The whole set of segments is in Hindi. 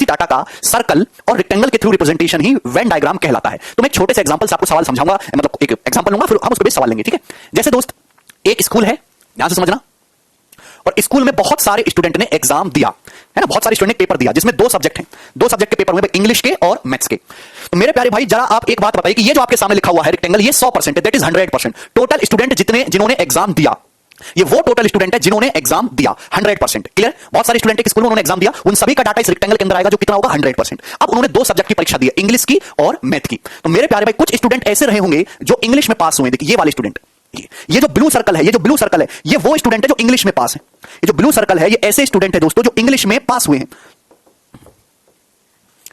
डाटा का सर्कल और रेक्टेंगल के थ्रू रिप्रेजेंटेशन ही वेन डायग्राम कहलाता है। तो मैं छोटे से एग्जांपल से आपको सवाल समझाऊंगा, मतलब एक एग्जांपल लूंगा, फिर हम उसके बेस सवाल लेंगे, ठीक है। जैसे दोस्त, एक स्कूल है, ध्यान से समझना, और स्कूल में बहुत सारे स्टूडेंट ने एग्जाम दिया है ना, बहुत सारे स्टूडेंट ने पेपर दिया, जिसमें दो सब्जेक्ट हैं, दो सब्जेक्ट के पेपर हुए, इंग्लिश के और मैथ्स के। तो मेरे प्यारे भाई, जरा आप एक बात बताइए कि ये जो आपके सामने लिखा हुआ है रेक्टेंगल, ये 100% है, दैट इज 100%। टोटल स्टूडेंट जिन्होंने एग्जाम दिया, ये वो टोटल स्टूडेंट है जिन्होंने एग्जाम दिया 100%। क्लियर? बहुत सारे स्टूडेंट एक स्कूल में उन्होंने एग्जाम दिया, उन सभी का डाटा इस रेक्टेंगल के अंदर आएगा, जो कितना होगा 100%। अब उन्होंने दो सब्जेक्ट की परीक्षा दी है, इंग्लिश की और मैथ की। तो मेरे प्यारे भाई, कुछ स्टूडेंट ऐसे रहे होंगे जो इंग्लिश में पास हुए। देखिए ये वाले स्टूडेंट, ये जो ब्लू सर्कल है, ये जो ब्लू सर्कल है, ये वो स्टूडेंट है जो इंग्लिश में पास है। ये जो ब्लू सर्कल है, ये ऐसे स्टूडेंट है दोस्तों जो इंग्लिश में पास हुए हैं।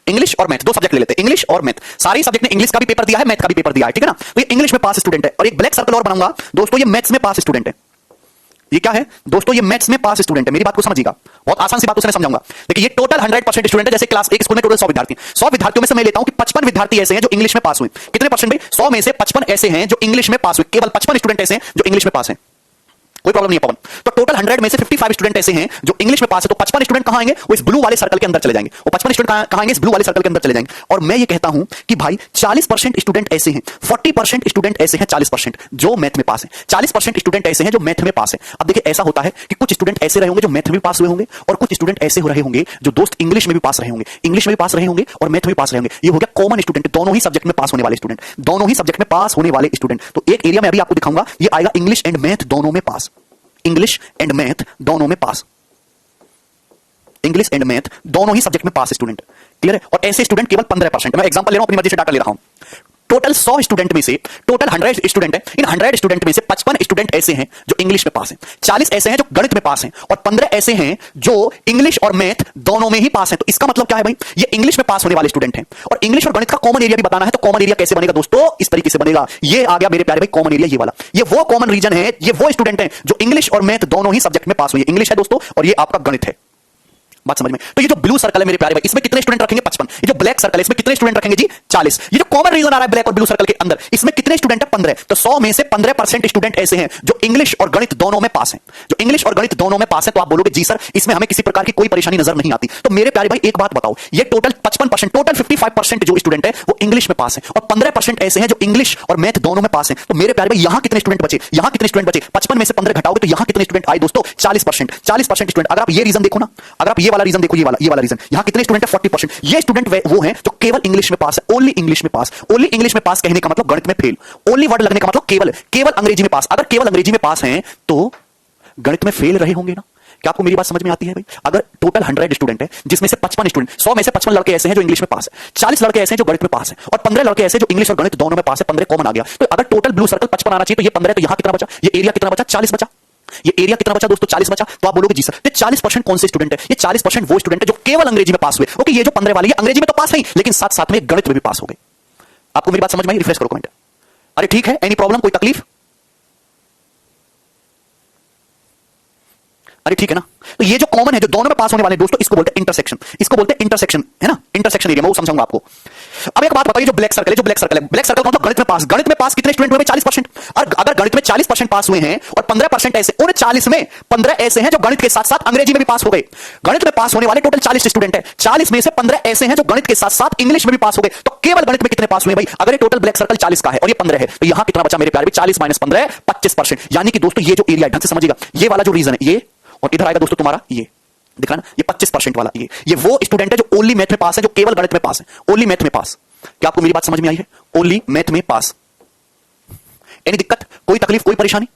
इंग्लिश और मैथ, दो सब्जेक्ट ले लेते हैं, इंग्लिश और मैथ। सारे सब्जेक्ट ने इंग्लिश का भी पेपर दिया है, मैथ का भी पेपर दिया है, ठीक है ना। तो ये इंग्लिश में पास स्टूडेंट है। और एक ब्लैक सर्कल और बनाऊंगा दोस्तों, ये मैथ्स में पास स्टूडेंट है। ये क्या है दोस्तों? ये मैथ्स में पास स्टूडेंट है। मेरी बात को समझिएगा, बहुत आसान सी बातों से मैं समझाऊंगा। देखिए ये टोटल 100% स्टूडेंट है। जैसे क्लास एक स्कूल में टोटल 100 विद्यार्थी, 100 विद्यार्थियों में से मैं लेता हूं कि 55 विद्यार्थी ऐसे हैं जो इंग्लिश में पास हुए। कितने परसेंट भाई? 100 में से 55 ऐसे हैं जो इंग्लिश में पास हुए। केवल 55 स्टूडेंट ऐसे हैं जो इंग्लिश में पास हैं। कोई प्रॉब्लम नहीं है पवन। तो टोटल 100 में से 55 स्टूडेंट ऐसे हैं जो इंग्लिश में पास है। तो 55 स्टूडेंट कहां आएंगे? वो इस ब्लू वाले सर्कल के अंदर चले जाएंगे। वो 55 स्टूडेंट कहां आएंगे? इस ब्लू वाले सर्कल के अंदर चले जाएंगे। और मैं ये कहता हूं कि भाई 40% स्टूडेंट ऐसे हैं, 40% स्टूडेंट ऐसे हैं, 40% जो मैथ में पास है, 40% स्टूडेंट ऐसे हैं जो मैथ में पास है। अब देखिए ऐसा होता है कि कुछ स्टूडेंट ऐसे रहे होंगे जो मैथ में पास हुए होंगे, और कुछ स्टूडेंट ऐसे हो रहे होंगे जो दोस्त इंग्लिश में भी पास रहे होंगे, इंग्लिश में भी पास रहे होंगे और मैथ में भी पास रहे होंगे। ये हो गया कॉमन स्टूडेंट, दोनों ही सब्जेक्ट में पास होने वाले स्टूडेंट, दोनों ही सब्जेक्ट में पास होने वाले स्टूडेंट। तो एक एरिया में अभी आपको दिखाऊंगा, ये आएगा इंग्लिश एंड मैथ दोनों में पास, इंग्लिश एंड मैथ दोनों में पास, इंग्लिश एंड मैथ दोनों ही सब्जेक्ट में पास स्टूडेंट। क्लियर है? और ऐसे स्टूडेंट केवल 15%। मैं एग्जांपल ले रहा हूं, अपनी मर्जी से डाटा ले रहा हूं। टोटल 100 स्टूडेंट में से, टोटल 100 स्टूडेंट है, इन 100 स्टूडेंट में से 55 स्टूडेंट ऐसे हैं जो इंग्लिश में पास हैं, 40 ऐसे हैं जो गणित में पास हैं, और 15 ऐसे हैं जो इंग्लिश और मैथ दोनों में ही पास हैं। तो इसका मतलब क्या है भाई? ये इंग्लिश में पास होने वाले स्टूडेंट हैं। और इंग्लिश और गणित का कॉमन एरिया भी बताना है, तो कॉमन एरिया कैसे बनेगा दोस्तों? इस तरीके से बनेगा। ये आ गया मेरे प्यारे भाई कॉमन एरिया, ये वाला। ये वो कॉमन रीजन है, ये वो स्टूडेंट है जो इंग्लिश और मैथ दोनों ही सब्जेक्ट में पास हुए। इंग्लिश है दोस्तों और ये आपका गणित है। बात समझ में? तो ये जो ब्लू सर्कल है मेरे प्यारे भाई, इसमें कितने स्टूडेंट रखेंगे? 55। ये जो ब्लैक सर्कल है, इसमें कितने स्टूडेंट रखेंगे जी? 40। ये जो कॉमन रीजन आ रहा है ब्लैक और ब्लू सर्कल के अंदर, इसमें कितने स्टूडेंट है? 15। तो 100 में से 15% स्टूडेंट ऐसे हैं जो इंग्लिश और गणित दोनों में पास हैं, जो इंग्लिश और गणित दोनों में पास है। तो आप बोलोगे जी सर, इसमें हमें किसी प्रकार की कोई परेशानी नजर नहीं आती। तो मेरे प्यारे भाई एक बात बताओ, ये टोटल 55%, टोटल 55% जो स्टूडेंट है वो इंग्लिश में पास है, और 15% ऐसे हैं जो इंग्लिश और मैथ दोनों में पास है। तो मेरे प्यारे भाई यहां कितने स्टूडेंट बचे? यहां कितने स्टूडेंट बचे? 55 में से 15 घटाओगे तो यहां कितने स्टूडेंट आए दोस्तों? 40%। 40% स्टूडेंट। अगर आप ये रीजन देखो ना, अगर आप ये वाला रीजन देखो, ये वाला रीजन, यहां कितने स्टूडेंट है? 40%। ये स्टूडेंट वो हैं जो केवल इंग्लिश में पास है, ओनली इंग्लिश में पास। ओनली इंग्लिश में पास कहने का मतलब गणित में फेल, ओनली वर्ड लगने का मतलब केवल अंग्रेजी में पास। अगर केवल अंग्रेजी में पास हैं तो गणित में फेल रहे होंगे ना। क्या आपको मेरी बात समझ में आती है भाई? अगर टोटल 100 स्टूडेंट है, जिसमें से 55 स्टूडेंट, 100 में से 55 लड़के ऐसे हैं जो इंग्लिश में पास है, 40 लड़के ऐसे हैं जो गणित में पास है, और 15 लड़के ऐसे जो इंग्लिश और गणित दोनों में पास है। 15 कॉमन आ गया। तो अगर टोटल ब्लू सर्कल 55 आना चाहिए, तो ये 15 है, तो यहां कितना बचा? ये एरिया कितना बचा? 40 बचा। ये एरिया कितना बचा दोस्तों? 40 बचा। तो आप बोलोगे जी सर, ये 40% कौन से स्टूडेंट है? ये 40% वो स्टूडेंट है जो केवल अंग्रेजी में पास हुए। ओके, ये जो 15 वाले, ये अंग्रेजी में तो पास है, लेकिन साथ साथ में गणित में भी पास हो गए। आपको मेरी बात समझ में आई? रिफ्रेश करो कमेंट। अरे ठीक है, एनी प्रॉब्लम, कोई तकलीफ? अरे ठीक है ना। तो ये जो कॉमन है, जो दोनों में पास होने वाले दोस्तों, इसको बोलते हैं इंटरसेक्शन। इसको बोलते हैं इंटरसेक्शन, है ना, इंटरसेक्शन एरिया। मैं वो समझाऊंगा आपको। अब एक बात बताइए, जो ब्लैक सर्कल है, जो ब्लैक सर्कल है, ब्लैक सर्कल का मतलब गणित में पास। गणित में पास कितने स्टूडेंट हुए? 40%। और अगर गणित में 40% पास हुए हैं और 15% ऐसे, उन 40 में 15 ऐसे हैं जो गणित के साथ साथ अंग्रेजी में भी पास हो गए। गणित में पास होने वाले टोटल 40 स्टूडेंट है, 40 में से 15 ऐसे हैं जो गणित के साथ साथ इंग्लिश में भी पास हो गए। तो केवल गणित में कितने पास हुए भाई? अगर ये टोटल ब्लैक सर्कल 40 का है और ये 15 है, तो यहां कितना बचा मेरे प्यारे? 40 माइनस 15, 25%। यानी कि दोस्तों ये जो एरिया, ढंग से समझिएगा, ये वाला जो रीजन है, ये, और इधर आएगा दोस्तों तुम्हारा ये, दिखा ना, ये 25% वाला, ये वो स्टूडेंट है जो ओनली मैथ में पास है, जो केवल गणित में पास है, ओनली मैथ में पास। क्या आपको मेरी बात समझ में आई है? ओनली मैथ में पास। एनी दिक्कत, कोई तकलीफ, कोई परेशानी?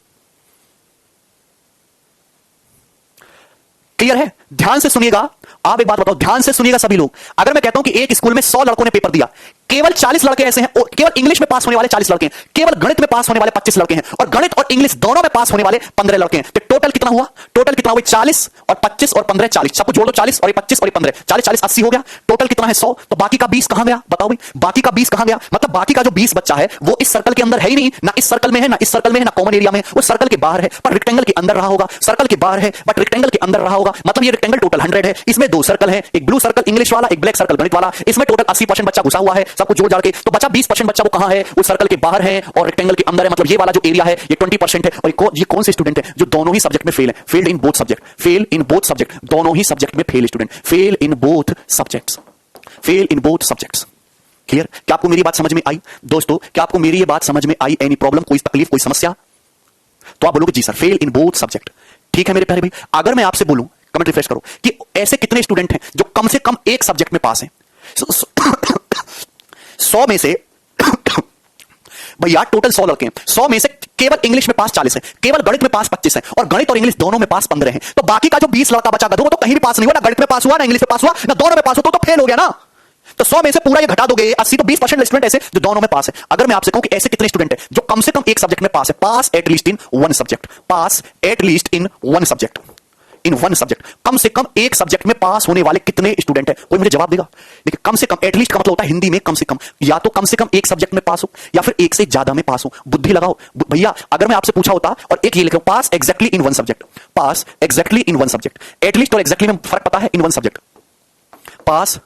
क्लियर है? ध्यान से सुनिएगा। आप एक बात बताओ, ध्यान से सुनिएगा सभी लोग। अगर मैं कहता हूं कि एक स्कूल में 100 लड़कों ने पेपर दिया, केवल 40 लड़के ऐसे हैं, केवल इंग्लिश में पास होने वाले 40 लड़के हैं, केवल गणित में पास होने वाले 25 लड़के हैं, और गणित और इंग्लिश दोनों में पास होने वाले 15 लड़के हैं। तो टोटल कितना हुआ? टोटल कितना हुआ? 40 और 25 और 15, 40। सबको जोड़ दो, 40 और 25 और 15, 40 40 80 हो गया। टोटल कितना है? 100। तो बाकी का 20 कहां गया? बताओ भाई, बाकी का 20 कहां गया? मतलब बाकी का जो 20 बच्चा है वो इस सर्कल के अंदर है ही नहीं, ना इस सर्कल में है, ना इस सर्कल में है, ना कॉमन एरिया में। वो सर्कल के बाहर है पर रेक्टेंगल के अंदर रहा होगा, सर्कल के बाहर है बट रेक्टेंगल के अंदर रहा होगा। मतलब ये रेक्टेंगल टोटल 100 है, इसमें दो सर्कल है, एक ब्लू सर्कल इंग्लिश वाला, एक ब्लैक सर्कल गणित वाला। इसमें टोटल 80% बच्चा घुसा हुआ है, सबको जोड़ जाड़ के। तो बचा 20% बच्चा, वो कहां है? वो सर्कल के बाहर है और रेक्टेंगल के अंदर है। मतलब ये वाला जो एरिया है ये 20% है। और ये कौन से स्टूडेंट है? जो दोनों ही सब्जेक्ट में फेल है, failed in both subject, fail in both subject, दोनों ही सब्जेक्ट में fail student, fail in both subjects. Fail in both subjects. Clear? क्या आपको मेरी बात समझ में आई दोस्तों? क्या आपको मेरी ये बात समझ में आई? एनी प्रॉब्लम, कोई तकलीफ, कोई समस्या? तो आप बोलोगे जी sir, fail in both subject. ठीक है मेरे प्यारे भाई, अगर मैं आपसे बोलूं, कमेंट रिफ्रेश करो, कि ऐसे कितने स्टूडेंट हैं जो कम से कम एक सब्जेक्ट में पास हैं? 100 में से भैया टोटल 100 लड़के हैं, 100 में से केवल इंग्लिश में पास 40 है, केवल गणित में पास 25 है, और गणित और इंग्लिश दोनों में पास 15 है। तो बाकी का जो 20 लड़का बचा गधों, वो तो कहीं भी पास नहीं हुआ, ना गणित में पास हुआ, ना इंग्लिश में पास हुआ, ना दोनों में पास हो, तो फेल हो गया ना। तो 100 में से पूरा ये घटा दोगे 80, तो 20% स्टूडेंट ऐसे जो दोनों में पास है। अगर मैं आपसे कहूं कि ऐसे कितने स्टूडेंट हैं जो कम से कम एक सब्जेक्ट में पास है? Pass at least in one subject, pass at least in one subject, in one subject. कम से कम एक सब्जेक्ट में पास होने वाले कितने स्टूडेंट हैं? कोई मुझे जवाब देगा? देखिए, कम से कम, एटलीस्ट का मतलब होता है हिंदी में कम से कम, या तो कम से कम एक सब्जेक्ट में पास हो, या फिर एक से ज्यादा में पास हो। बुद्धि लगाओ भैया। अगर मैं आपसे पूछा होता और एक ये लिखो, pass exactly in one subject, pass exactly in one subject, at least और एग्जैक्टली में फर्क पता है? In one subject, pass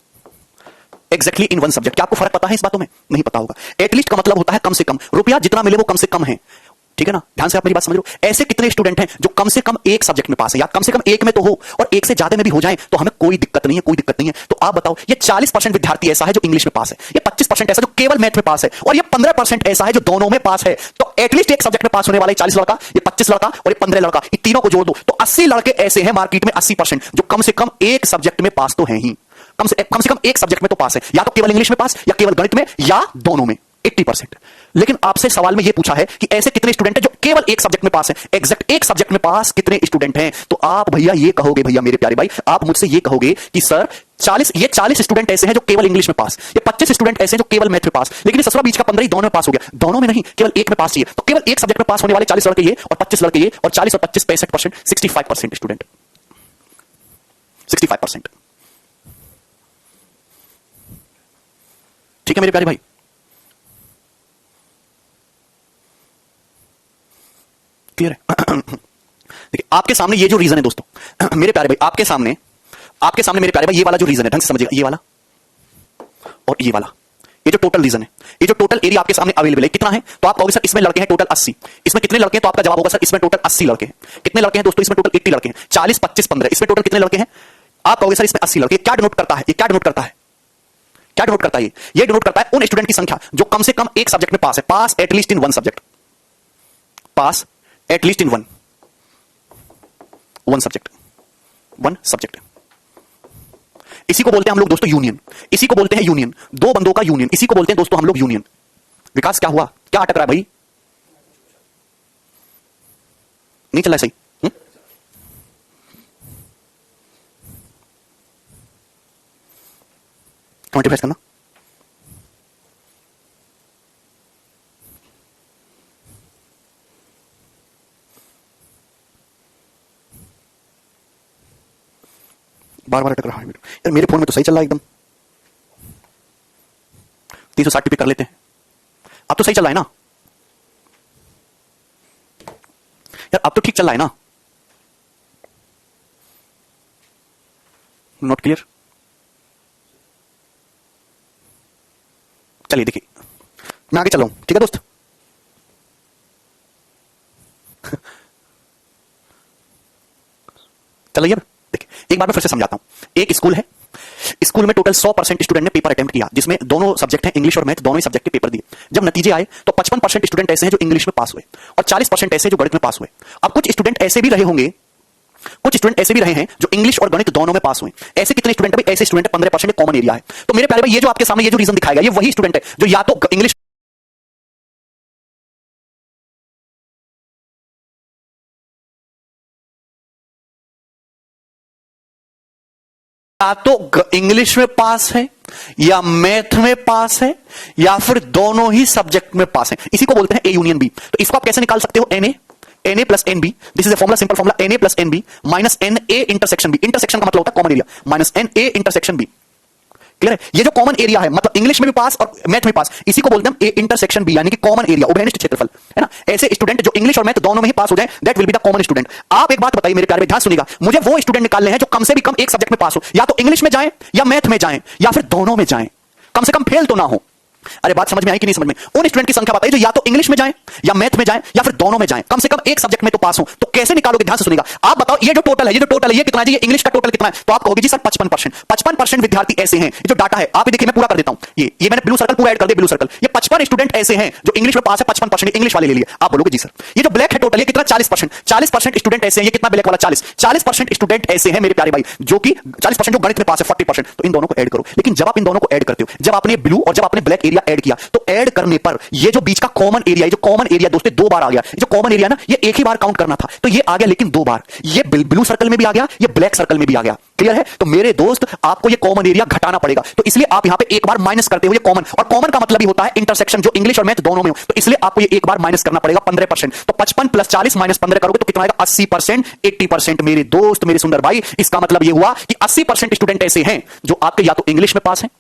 exactly in one subject, क्या आपको फर्क पता है इस बातों में? नहीं पता होगा। एटलीस्ट का मतलब होता है कम से कम, रुपया जितना मिले वो कम से कम है। ठीक है ना? ध्यान से आप मेरी बात समझ लो। ऐसे कितने स्टूडेंट हैं जो कम से कम एक सब्जेक्ट में पास है, या कम से कम एक में तो हो, और एक से ज्यादा में भी हो जाए तो हमें कोई दिक्कत नहीं है, कोई दिक्कत नहीं है। तो आप बताओ, ये 40% विद्यार्थी ऐसा है जो इंग्लिश में पास है, ये 25% ऐसा जो केवल मैथ में पास है, और ये 15% ऐसा है जो दोनों में पास है। तो एटलीस्ट एक सब्जेक्ट में पास होने वाले 40 लड़का, ये 25 लड़का और ये 15 लड़का, इन तीनों को जोड़ दो तो 80 लड़के ऐसे हैं मार्केट में, 80% जो कम से कम एक सब्जेक्ट में पास तो है ही, कम से कम एक सब्जेक्ट में तो पास है, या तो केवल इंग्लिश में पास, या केवल गणित में, या दोनों में, 80%। लेकिन आपसे सवाल में यह पूछा है कि ऐसे कितने स्टूडेंट हैं जो केवल एक सब्जेक्ट में पास है? एग्जैक्ट एक सब्जेक्ट में पास कितने स्टूडेंट हैं? तो आप भैया ये कहोगे, भैया मेरे प्यारे भाई, आप मुझसे ये कहोगे कि सर 40 स्टूडेंट ऐसे हैं जो केवल इंग्लिश में पास, ये 25 स्टूडेंट ऐसे हैं जो केवल मैथ में पास, लेकिन ससुरा बीच का 15 ही दोनों में पास हो गया। दोनों में नहीं, केवल एक में पास चाहिए। तो केवल एक सब्जेक्ट में पास होने वाले 40 लड़के ये, और 25 लड़के ये, और 40 और 25 65%, 65% स्टूडेंट, 65%। ठीक है मेरे प्यारे भाई? क्लियर है? देखिए, आपके सामने ये जो रीजन है दोस्तों, मेरे प्यारे भाई, आपके सामने मेरे प्यारे भाई, ये वाला जो रीजन है, ढंग से समझिएगा, ये वाला और ये वाला, ये जो टोटल रीजन है, ये जो टोटल एरिया आपके सामने अवेलेबल है, कितना है? तो आप कहोगे सर इसमें लड़के हैं टोटल 80, इसमें कितने लड़के हैं? तो आपका जवाब होगा सर इसमें टोटल 80 लड़के हैं। कितने लड़के हैं दोस्तों? इसमें टोटल 80 लड़के हैं। 40 25 15, इसमें टोटल कितने लड़के हैं? आप कहोगे सर इसमें 80 लड़के। क्या डिनोट करता है? ये क्या डिनोट करता है? क्या डिनोट करता है? ये डिनोट करता है उन स्टूडेंट की संख्या जो कम से कम एक सब्जेक्ट में पास है, pass at least in one subject, pass at least in one subject, one subject. इसी को बोलते हैं हम लोग दोस्तों यूनियन, इसी को बोलते हैं यूनियन, दो बंदों का यूनियन, इसी को बोलते हैं दोस्तों हम लोग यूनियन। विकास क्या हुआ? क्या अटक रहा है भाई? नहीं चल रहा है सही? कमेंट रिफ्रेश करना। बार बार अटक रहा है यार, मेरे फोन में तो सही चल रहा है एकदम, 360 पे कर लेते हैं। अब तो सही चल रहा है ना यार, अब तो ठीक चल रहा है ना? Not clear? चलिए देखिए, मैं आगे चल रहा हूं, ठीक है दोस्त? चलिए देखिए, एक बार मैं फिर से समझाता हूं। एक स्कूल है, स्कूल में टोटल 100% स्टूडेंट ने पेपर अटेम्प्ट किया, जिसमें दोनों सब्जेक्ट हैं इंग्लिश और मैथ, दोनों ही सब्जेक्ट के पेपर दिए। जब नतीजे आए तो 55% स्टूडेंट ऐसे हैं जो इंग्लिश में पास हुए, और 40% ऐसे जो गणित में पास हुए। अब कुछ स्टूडेंट ऐसे भी रहे होंगे, कुछ स्टूडेंट ऐसे भी रहे हैं जो इंग्लिश और गणित दोनों में पास हुए। ऐसे कितने स्टूडेंट है? ऐसे स्टूडेंट 15% कॉमन एरिया है। तो मेरे प्यारे भाई, ये जो आपके सामने ये जो रीजन दिखाएगा, ये वही स्टूडेंट है जो या तो इंग्लिश इंग्लिश में पास है, या मैथ में पास है, या फिर दोनों ही सब्जेक्ट में पास है। इसी को बोलते हैं ए यूनियन बी। तो इसको आप कैसे निकाल सकते हो? N A plus n B, this is a formula, simple formula, n A plus n B minus n A intersection B. Intersection का मतलब होता है common area, minus n A intersection B. Clear है? ये जो कॉमन एरिया है, मतलब इंग्लिश में भी पास और मैथ में पास, इसी को बोलते हैं ए इंटरसेक्शन बी, यानी कि कॉमन एरिया, उभयनिष्ठ क्षेत्रफल, है ना? ऐसे स्टूडेंट जो इंग्लिश और मैथ दोनों में ही पास हो जाए, that will be the common student. आप एक बात बताइए मेरे प्यारे, ध्यान सुनिएगा, मुझे वो स्टूडेंट निकालने हैं जो कम से भी कम एक सब्जेक्ट में पास हो, या तो इंग्लिश में जाए, या मैथ में जाए, या फिर दोनों में जाए, कम से कम फेल तो ना हो। अरे बात समझ में आई कि नहीं समझ में? उन स्टूडेंट की संख्या बताइए जो या तो इंग्लिश में जाए या मैथ में जाए या फिर दोनों में जाए, कम से कम एक सब्जेक्ट में तो पास हो। तो कैसे निकालोगे? ध्यान से सुनिएगा। आप बताओ ये जो टोटल है, ये कितना है? ये इंग्लिश का टोटल कितना है? तो आप कहोगे जी सर 55%। 55% विद्यार्थी ऐसे हैं, जो डाटा है आप देखिए, मैं पूरा कर देता हूं। ये मैंने ब्लू सर्कल पूरा ऐड कर दिया, ब्लू सर्कल। ये 55 स्टूडेंट ऐसे हैं जो इंग्लिश में पास है, 55% इंग्लिश वाले ले लिए। आप बोलोगे जी सर ये जो ब्लैक है टोटल ये कितना? 40%। 40% स्टूडेंट ऐसे हैं, ये कितना ब्लैक वाला? 40% स्टूडेंट ऐसे हैं मेरे प्यारे भाई जो कि 40% जो गणित में पास है, 40%। तो इन दोनों को ऐड करो। लेकिन जब आप इन दोनों को ऐड करते हो, जब आपने ब्लू और जब आपने ब्लैक एरिया ऐड किया, तो ऐड करने पर ये जो बीच का कॉमन एरिया, जो कॉमन एरिया दोस्तों दो बार आ गया। जो कॉमन एरिया ना, ये एक ही बार काउंट करना था, तो ये आ गया लेकिन दो बार। ये ब्लू सर्कल में भी आ गया, ये ब्लैक सर्कल में भी आ गया। क्लियर है? तो मेरे दोस्त आपको ये कॉमन एरिया घटाना पड़ेगा, तो इसलिए आप यहां पे एक बार माइनस करते हो ये कॉमन, और कॉमन का मतलब ही होता है इंटरसेक्शन, जो इंग्लिश और मैथ दोनों में हो। तो इसलिए आपको ये एक बार माइनस करना पड़ेगा 15%। तो 55 प्लस 40 माइनस 15 करोगे तो कितना आएगा? 80%, 80%। मेरे दोस्त, मेरे सुंदर भाई, इसका मतलब ये हुआ कि 80% स्टूडेंट ऐसे हैं जो आपके या तो इंग्लिश में पास हैं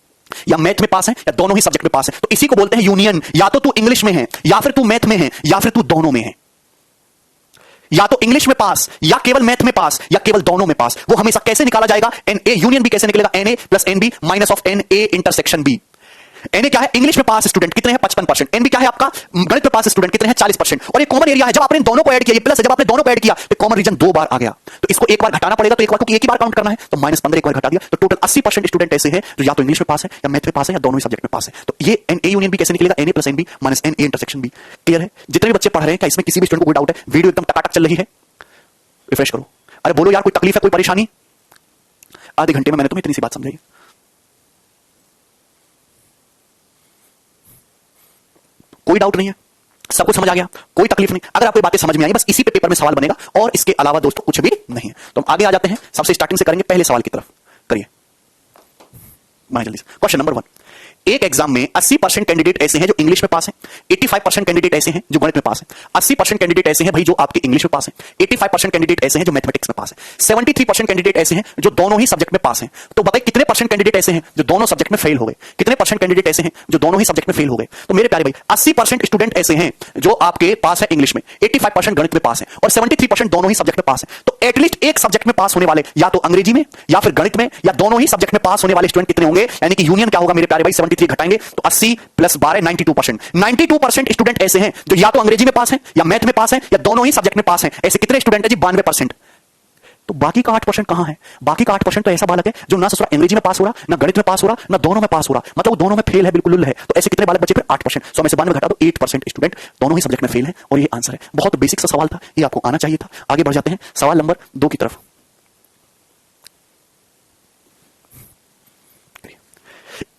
या मैथ में पास है या दोनों ही सब्जेक्ट में पास है। तो इसी को बोलते हैं यूनियन। या तो तू इंग्लिश में है, या फिर तू मैथ में है, या फिर तू दोनों में है। या तो इंग्लिश में पास, या केवल मैथ में पास, या केवल दोनों में पास। वो हमेशा कैसे निकाला जाएगा? एन ए यूनियन बी कैसे निकलेगा? N A plus n B minus of n A intersection B. N A क्या है? इंग्लिश में पास स्टूडेंट कितने हैं? 55%। एन बी क्या है आपका? गणित में पास स्टूडेंट कितने हैं? 40%। और ये कॉमन एरिया है, जब आपने दोनों को ऐड किया, ये प्लस है, जब आपने दोनों को ऐड किया तो कॉमन रीजन दो बार आ गया। तो इसको एक बार घटाना पड़ेगा, तो एक बार क्योंकि एक ही बार काउंट करना है, तो -15 एक बार घटा दिया। तो टोटल 80% स्टूडेंट ऐसे हैं जो या तो इंग्लिश में पास है, या मैथ में पास है, या दोनों ही सब्जेक्ट में पास है। तो ये एन ए यूनियन बी कैसे निकलेगा? N A plus n B minus n A intersection B. Clear है? जितने भी बच्चे पढ़ रहे हैं, क्या इसमें किसी भी स्टूडेंट को कोई डाउट है? वीडियो एकदम टकाटक चल रही है, रिफ्रेश करो। अरे बोलो यार, कोई तकलीफ है, कोई परेशानी? आधे घंटे में मैंने तुम्हें इतनी सी बात समझाई। कोई डाउट नहीं है? सब कुछ समझ आ गया? कोई तकलीफ नहीं? अगर आपको बातें समझ में आई, बस इसी पे पेपर में सवाल बनेगा और इसके अलावा दोस्तों कुछ भी नहीं है। तो हम आगे आ जाते हैं, सबसे स्टार्टिंग से करेंगे पहले सवाल की तरफ। करिए जल्दी से। Question number 1। एक एग्जाम में 80% कैंडिडेट ऐसे हैं जो इंग्लिश में पास हैं, 85% कैंडिडेट ऐसे हैं जो गणित में पास हैं, 80% कैंडिडेट ऐसे हैं भाई जो आपके इंग्लिश में पास हैं, 85% कैंडिडेट ऐसे हैं जो मैथमेटिक्स में पास हैं, 73% कैंडिडेट ऐसे हैं जो दोनों ही सब्जेक्ट में पास हैं। तो बताइए कितने परसेंट कैंडिडेट ऐसे हैं जो दोनों सब्जेक्ट में फेल हो गए? कितने परसेंट कैंडिडेट ऐसे हैं जो दोनों ही सब्जेक्ट में फेल हो गए? तो मेरे प्यारे भाई 80% स्टूडेंट ऐसे हैं जो आपके पास है इंग्लिश में, 85% गणित में पास है, और 73% दोनों ही सब्जेक्ट में पास है। तो एटलीस्ट एक सब्जेक्ट में पास होने वाले, या तो अंग्रेजी में या फिर गणित में, या दोनों ही सब्जेक्ट में पास होने वाले स्टूडेंट कितने होंगे? यानी कि यूनियन क्या होगा मेरे प्यारे भाई? 73 घटाएंगे तो 80 प्लस 12 92%। 92% स्टूडेंट ऐसे हैं जो या तो अंग्रेजी में पास हैं, या मैथ में पास हैं, या दोनों ही सब्जेक्ट में पास हैं। ऐसे कितने स्टूडेंट हैं जी? 92%। तो बाकी का 8% कहां है? बाकी का 8% तो ऐसा बालक है जो ना ससुरा अंग्रेजी में पास हो रहा, ना गणित में पास हो रहा, ना दोनों में पास हो रहा, मतलब वो दोनों में फेल है, बिल्कुल लुल्ल है। तो ऐसे कितने बालक बचे फिर? 8%। 100 में से 92 घटा दो, 8% स्टूडेंट दोनों ही सब्जेक्ट में फेल है, और ये आंसर है। बहुत बेसिक सा सवाल था, ये आपको आना चाहिए था। आगे बढ़ जाते हैं सवाल नंबर 2 की तरफ।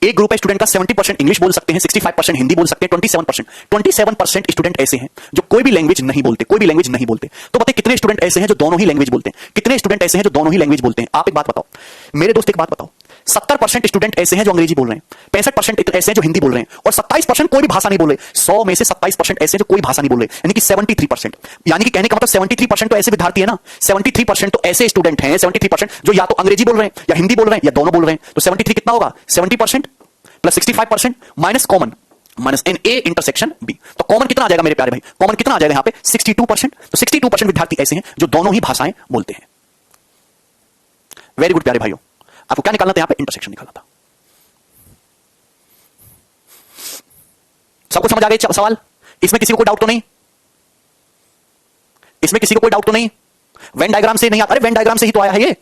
एक ग्रुप है स्टूडेंट का 70% इंग्लिश बोल सकते हैं, 65% हिंदी बोल सकते हैं, 27% स्टूडेंट ऐसे हैं जो कोई भी लैंग्वेज नहीं बोलते, कोई भी लैंग्वेज नहीं बोलते। तो बताइए कितने स्टूडेंट ऐसे हैं जो दोनों ही लैंग्वेज बोलते हैं? कितने स्टूडेंट ऐसे हैं जो दोनों ही लैंग्वेज बोलते हैं? आप एक बात बताओ मेरे दोस्त, एक बात बताओ। 70% स्टूडेंट ऐसे हैं जो अंग्रेजी बोल रहे हैं, 65% ऐसे हैं जो हिंदी बोल रहे हैं, और 27% कोई भी भाषा नहीं बोल रहे। 100 में से 27% ऐसे हैं जो कोई भाषा नहीं बोल रहे, यानी कि 73%। यानी कि कहने का मतलब 73% तो ऐसे विद्यार्थी है ना, 73% तो ऐसे स्टूडेंट हैं, 73% जो या तो अंग्रेजी बोल रहे हैं, या हिंदी बोल रहे हैं, या दोनों बोल रहे हैं। तो 73 कितना होगा? 70% plus 65% minus common minus n A intersection B. तो कॉमन कितना आ जाएगा मेरे प्यारे भाई? कॉमन कितना आ जाएगा यहां पे? 62%। तो 62% विद्यार्थी ऐसे हैं जो दोनों ही भाषाएं बोलते हैं। वेरी गुड प्यारे भाइयों, आपको क्या निकालना था यहां पे? इंटरसेक्शन निकालना था। सबको समझ आ गया सवाल? इसमें किसी को कोई डाउट तो नहीं? इसमें किसी को कोई डाउट तो नहीं? वेन डायग्राम से नहीं आता? अरे वेन डायग्राम से ही तो आया है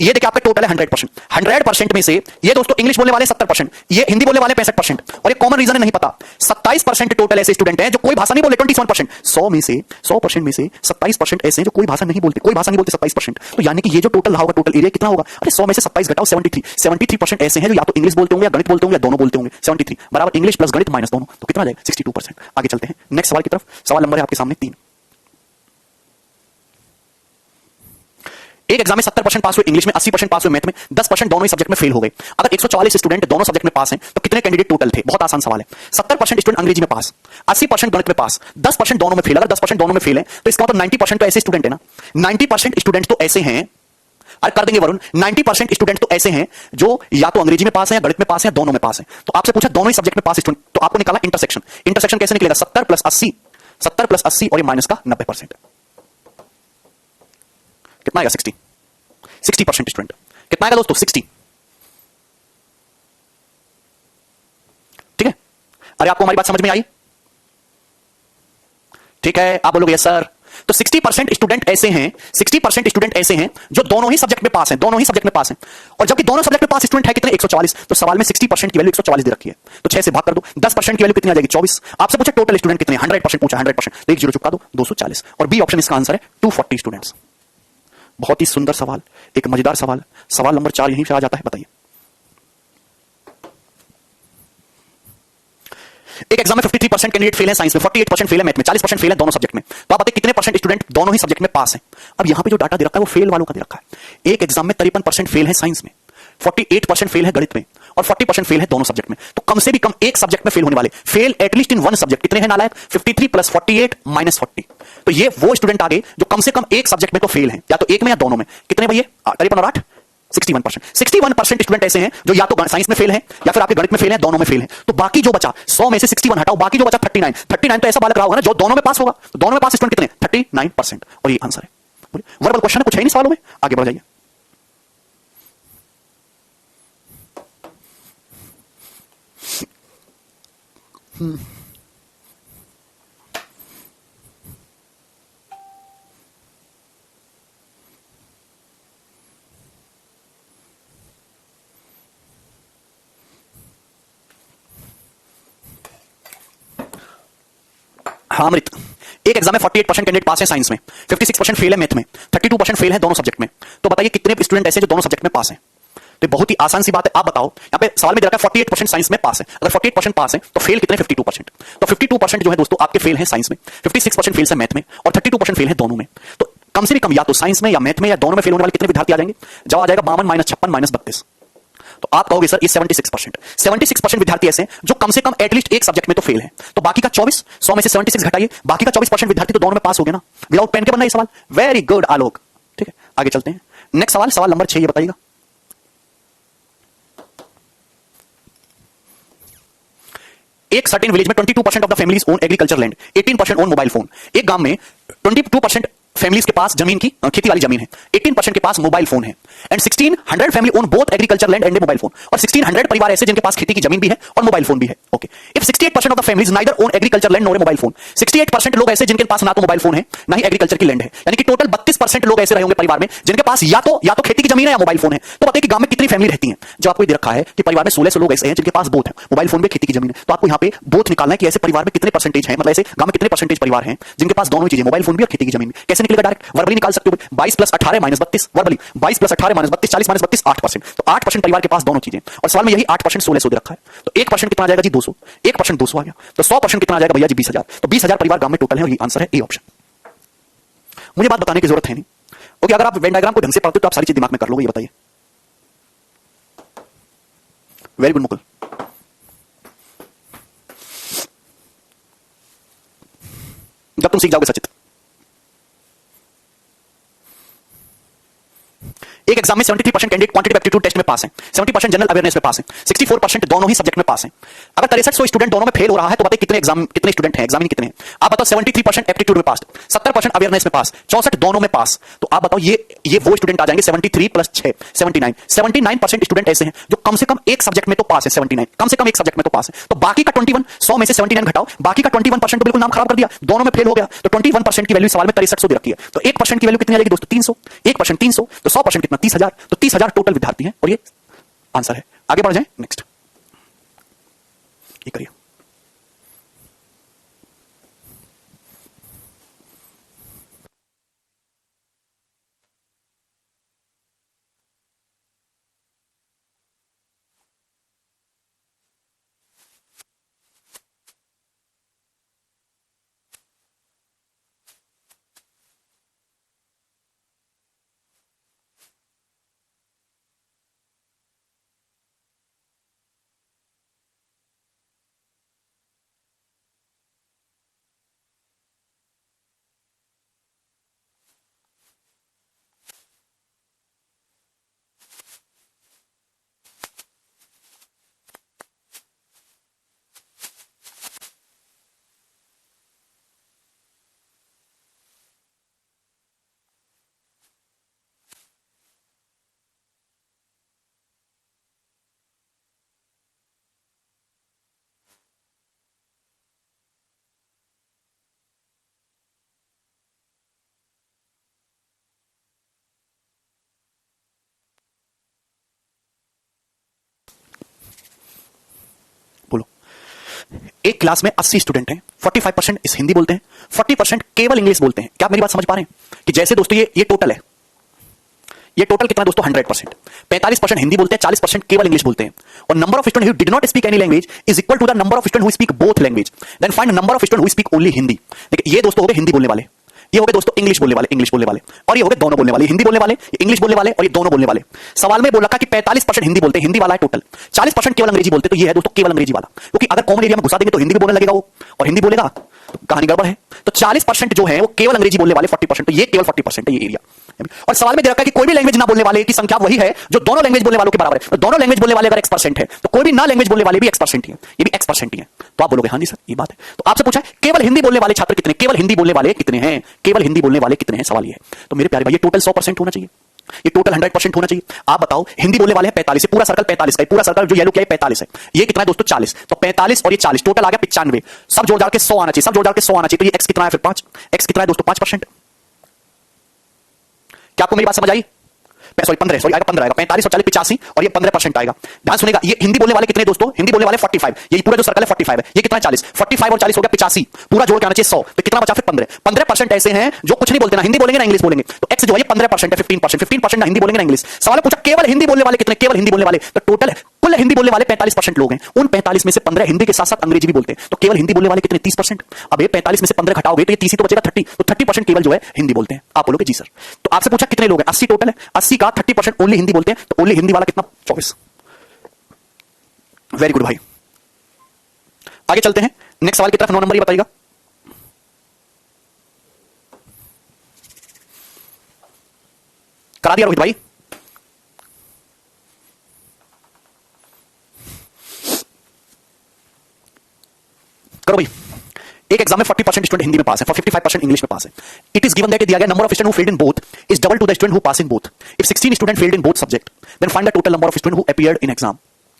ये देखिए आपका टोटल है 100%। 100% में से ये दोस्तों इंग्लिश बोलने वाले 70%, ये हिंदी बोलने वाले 65%, और ये कॉमन रीजन है नहीं पता। 27% टोटल ऐसे स्टूडेंट हैं जो कोई भाषा नहीं बोले, 21%। 100% में से 27% ऐसे हैं जो कोई भाषा नहीं बोलते, कोई भाषा नहीं बोलते 27%। तो यानी कि ये जो टोटल रहा होगा, टोटल एरिया कितना होगा? अरे 100 में से 27 घटाओ 73% ऐसे हैं जो या तो इंग्लिश बोलते होंगे, या गणित बोलते होंगे, या दोनों बोलते होंगे। 73 बराबर इंग्लिश प्लस गणित माइनस दोनों, तो कितना आ जाएगा? 62%। आगे चलते हैं नेक्स्ट सवाल की तरफ। सवाल नंबर है आपके सामने 3। एक एग्जाम में 70% पास हुए इंग्लिश में, 80% पास हुए मैथ में, 10% दोनों ही सब्जेक्ट में फेल हो गए। अगर 144 स्टूडेंट दोनों सब्जेक्ट में पास हैं तो कितने कैंडिडेट टोटल थे? बहुत आसान सवाल है। 70% स्टूडेंट अंग्रेजी में पास, 80% गणित में पास, 10% दोनों में फेल। अगर 10% दोनों में फेल है तो इसका मतलब 90% तो ऐसे स्टूडेंट है ना। 90% स्टूडेंट तो ऐसे हैं, और कर देंगे वरुण, 90% स्टूडेंट तो ऐसे हैं जो या तो अंग्रेजी में पास है, या गणित में पास है, या दोनों में पास है। तो आपसे पूछा दोनों ही सब्जेक्ट में पास स्टूडेंट, तो आपको निकाला इंटरसेक्शन। इंटरसेक्शन कैसे निकलेगा? 70 प्लस 80, 70 प्लस 80 और ये माइनस का 90%, कितना आएगा? 60% स्टूडेंट कितना आएगा दोस्तों? 60। ठीक है, अरे आपको हमारी बात समझ में आई? ठीक है, आप बोलोगे यस सर। तो 60% स्टूडेंट ऐसे हैं, 60% स्टूडेंट ऐसे हैं जो दोनों ही सब्जेक्ट में पास हैं, दोनों ही सब्जेक्ट में पास हैं। और जबकि दोनों सब्जेक्ट में पास स्टूडेंट है कितने? 144। तो सवाल में 60% की वैल्यू 144 दे रखी है, तो 6 से भाग कर दो। 10% की वैल्यू कितनी आ जाएगी? 24। आपसे पूछा टोटल स्टूडेंट कितने? 100% पूछा, 100%, तो एक जीरो चुका दो, 240। और बी ऑप्शन इसका आंसर है 240 स्टूडेंट्स। बहुत ही सुंदर सवाल, एक मजेदार सवाल। सवाल नंबर 4 यहीं से आ जाता है, बताइए। एक एग्जाम में 53% कैंडिडेट फेल है साइंस में, 48% फेल है मैथ में, 40% फेल है दोनों सब्जेक्ट में। तो आप बताइए कितने परसेंट स्टूडेंट दोनों ही सब्जेक्ट में पास हैं? अब यहां पे जो डाटा दे रखा है वो फेल वालों का दे रखा है। एक एग्जाम में 53% फेल है साइंस में, 48% फेल है गणित में, और 40% फेल है दोनों सब्जेक्ट में। तो कम से भी कम एक सब्जेक्ट में फेल होने वाले, fail at least in one subject, कितने हैं नालायक? 53 प्लस 48 माइनस 40। तो ये वो स्टूडेंट आ गए जो कम से कम एक सब्जेक्ट में तो फेल है, या तो एक में या दोनों में। कितने भैया? करीबन और 8, 61%। 61% स्टूडेंट ऐसे हैं जो या तो साइंस में फेल हैं या फिर आपके गणित में फेल हैं, दोनों में फेल हैं। तो बाकी जो बचा 100 में से 61 हटाओ, बाकी जो बचा 39। 39 तो ऐसा बालक रहा होगा ना जो दोनों में पास होगा। तो दोनों में पास स्टूडेंट कितने? 39%। और ये आंसर है। वर्बल क्वेश्चन है, कुछ है नहीं सवालों में, आगे बढ़ जाइए। हाँ अमृत, एक एग्जाम में 48% कैंडिडेट पास है साइंस में, 56% फेल है मैथ में, 32% फेल है दोनों सब्जेक्ट में। तो बताइए कितने स्टूडेंट ऐसे जो दोनों सब्जेक्ट में पास हैं? तो बहुत ही आसान सी बात है, आप बताओ। यहां पे सवाल में दे रखा है 48% साइंस में पास है, अगर 48% पास है तो फेल कितने? 52%। तो 52% जो है दोस्तों आपके फेल है साइंस में, 56% फेल है मैथ में, और 32% फेल है दोनों में। तो कम से भी कम या तो साइंस में या मैथ में या दोनों में फेल होने वाले कितने विद्यार्थी आ जाएंगे? जवाब आ जाएगा 52 माइनस 56 माइनस 32। तो आप कहोगे सर ये 76%। 76% विद्यार्थी ऐसे हैं जो कम से कम एटलीस्ट एक सब्जेक्ट में तो फेल है। तो बाकी का 24, 100 में से 76 घटाइए, बाकी का 24% विद्यार्थी तो दोनों में पास हो गए ना। विदाउट पेन के बनना ये सवाल। वेरी गुड आलोक। ठीक है, आगे चलते हैं। नेक्स्ट सवाल, सवाल नंबर 6, ये बताइएगा। एक सर्टेन विलेज में 22% of the families own agriculture land, 18% own mobile phone. एक गांव में 22% फैमिलीज के पास जमीन की खेती वाली जमीन है, 18% के पास मोबाइल फोन है, and 1600 family own both agriculture land and mobile phone. और 1600 परिवार ऐसे जिनके पास खेती की जमीन भी है और मोबाइल फोन भी है। Okay, if 68% of the families neither own agriculture land nor mobile phone, 68% लोग ऐसे जिनके पास ना तो मोबाइल फोन है ना ही एग्रीकल्चर की लैंड है, यानी कि टोटल 32% लोग ऐसे रहेंगे परिवार में जिनके पास या तो खेती की जमीन है या मोबाइल फोन है। तो बताइए कि गांव में कितनी फैमिली रहती है? जो आपको दे रखा है कि परिवार में 1600 लोग ऐसे हैं जिनके पास बोथ है, मोबाइल फोन भी, खेती की जमीन है। तो आपको यहाँ पे बोथ निकालना है कि ऐसे परिवार में कितने परसेंटेज है, मतलब ऐसे गांव में कितने परसेंटेज परिवार हैं जिनके पास दोनों चीजें, मोबाइल फोन भी और खेती की जमीन भी। कैसे निकलेगा? डायरेक्ट वर्बली निकाल सकते हो। 22 plus 18 minus 32, verbally 22 plus 18 minus 32, 40 minus 32, 8%। तो 8% परिवार के पास दोनों चीजें, और सवाल में यही 8% 1600 दे रखा है। तो 1% कितना आ जाएगा जी? 200। 1% 200 आ गया, तो 100% कितना आ जाएगा भैया जी? 20,000। तो 20,000 परिवार गांव में टोटल है, और ये आंसर है ए ऑप्शन। मुझे बात बताने की जरूरत है नहीं। ओके, अगर आप वेन डायग्राम को ढंग से पढ़ते हो तो आप सारी चीज दिमाग में कर लोगे, ये बताइए। Very good Mukul. जब तुम सीख जाओगे सचित। एक एग्जाम में 73% कैंडिडेट क्वांटिटेटिव एप्टीट्यूड टेस्ट में पास है, 70% जनरल अवेयरनेस में पास है, 64% दोनों ही सब्जेक्ट में पास है। अगर 6300 स्टूडेंट दोनों में फेल हो रहा है तो बताइए कितने स्टूडेंट हैं, एग्जामिन कितने हैं? आप बताओ। 73% एप्टीट्यूड में पास, 70% अवेयरनेस में पास, 64 दोनों में पास। तो आप बताओ ये वो स्टूडेंट आ जाएंगे 73 प्लस 6, 79। 79% स्टूडेंट ऐसे हैं जो कम से कम एक सब्जेक्ट में तो पास है, 79 कम से कम एक सब्जेक्ट में तो पास है। तो बाकी का 21, 100 में से 79 घटाओ, बाकी का 21% तो बिल्कुल नाम खराब कर दिया, दोनों में फेल हो गया। तो 21% की वैल्यू सवाल में 6300 दे रखी है, तो 1% की वैल्यू कितनी आ जाएगी दोस्तों? 300। 1% 300, तो 100% कितना? 30,000। तो 30,000 टोटल विद्यार्थी हैं, और ये आंसर है। आगे बढ़ जाएं, नेक्स्ट ये करिए। एक क्लास में 80 स्टूडेंट हैं, 45% इस हिंदी बोलते हैं, 40% केवल इंग्लिश बोलते हैं। क्या आप मेरी बात समझ पा रहे हैं कि जैसे दोस्तों ये टोटल है, ये टोटल कितना दोस्तों 100%, 45% हिंदी बोलते हैं, 40% केवल इंग्लिश बोलते हैं। और number of student who did not speak any language is equal to the number of student who speak both language, then find number of student who speak only Hindi. देखिए ये दोस्तों हो गए हिंदी बोलने वाले, ये हो गए दोस्तों इंग्लिश बोलने वाले, और ये हो गए दोनों बोलने वाले, हिंदी बोलने वाले, इंग्लिश बोलने वाले और ये दोनों बोलने वाले। सवाल में बोल रखा कि 45% हिंदी बोलते हैं, हिंदी वाला है टोटल, 40% केवल अंग्रेजी बोलते हैं, तो ये है दोस्तों केवल अंग्रेजी वाला। क्योंकि अगर कॉमन एरिया में घुसा देंगे तो हिंदी भी बोलने लगेगा वो, और हिंदी बोलेगा तो कहानी गड़बड़ है। तो 40% जो है वो केवल अंग्रेजी बोलने वाले, 40%, तो ये केवल 40% है ये एरिया। और सवाल में दे रखा है कि कोई भी लैंग्वेज ना बोलने वाले की संख्या वही है जो दोनों लैंग्वेज बोलने वालों के बराबर है। तो दोनों लैंग्वेज बोलने वाले अगर X% है तो कोई भी ना लैंग्वेज बोलने वाले भी X% ही है, ये भी X% ही है। तो आप बोलोगे हाँ जी सर ये बात है। तो आपसे पूछा है केवल हिंदी बोलने वाले छात्र कितने, केवल हिंदी बोलने वाले कितने हैं, केवल हिंदी बोलने वाले कितने हैं, सवाल ये है। तो मेरे प्यारे भाई ये टोटल 100% होना चाहिए, ये टोटल 100% होना चाहिए। आप बताओ हिंदी बोलने वाले हैं 45, पूरा सर्कल 45 का, पूरा सर्कल जो येलो किया है 45 है, ये कितना है दोस्तों 40, तो 45 और ये 40 टोटल आ गया 95, सब जोड़ जाड़ के 100 आना चाहिए, सब जोड़ जाड़ के 100 आना चाहिए। तो ये x कितना है फिर 5, x कितना है दोस्तों 5%। क्या आपको मेरी बात समझ आई? सॉरी 15 आएगा, 15 आएगा, 45 और 40 85 और ये 15% आएगा। ध्यान सुनेगा, ये हिंदी बोलने वाले कितने दोस्तों, हिंदी बोलने वाले 45, ये पूरा जो सर्कल है 45 है, ये कितना है 40, 45 और 40 हो गया 85, पूरा जोड़ के आना चाहिए 100, तो कितना बचा फिर 15% ऐसे हैं जो कुछ नहीं बोलते, ना हिंदी बोलेंगे ना इंग्लिश बोलेंगे, तो x जो है 15% है, 15% ना हिंदी बोलेंगे ना इंग्लिश। सवाल पूछा केवल हिंदी बोलने वाले कितने, केवल हिंदी बोलने वाले, तो टोटल कुल हिंदी बोलने वाले 45% लोग हैं, उन 45 में से 15 हिंदी के साथ साथ अंग्रेजी भी बोलते हैं, तो केवल हिंदी बोलने वाले कितने 30%। अब ये 45 में से 15 घटाओगे तो ये 30 ही तो बचेगा 30, तो 30% केवल जो है हिंदी बोलते हैं। आप बोलोगे जी सर, तो आपसे पूछा कितने लोग हैं, 80 टोटल है, 80 का 30% ओनली हिंदी बोलते हैं, तो ओनली हिंदी वाला कितना 24। वेरी गुड भाई, आगे चलते हैं नेक्स्ट सवाल की तरफ। 9 नंबर ये बताइएगा, करा दिया रोहित भाई। करो भाई, एक एग्जाम में 40% स्टूडेंट हिंदी में पास है, 55% इंग्लिश में पास है। इट इज गिवन दैट दिया गया number of student who failed in both is double to the student who pass in both. If 16 student failed in both subject then find the total number of student who appeared in exam.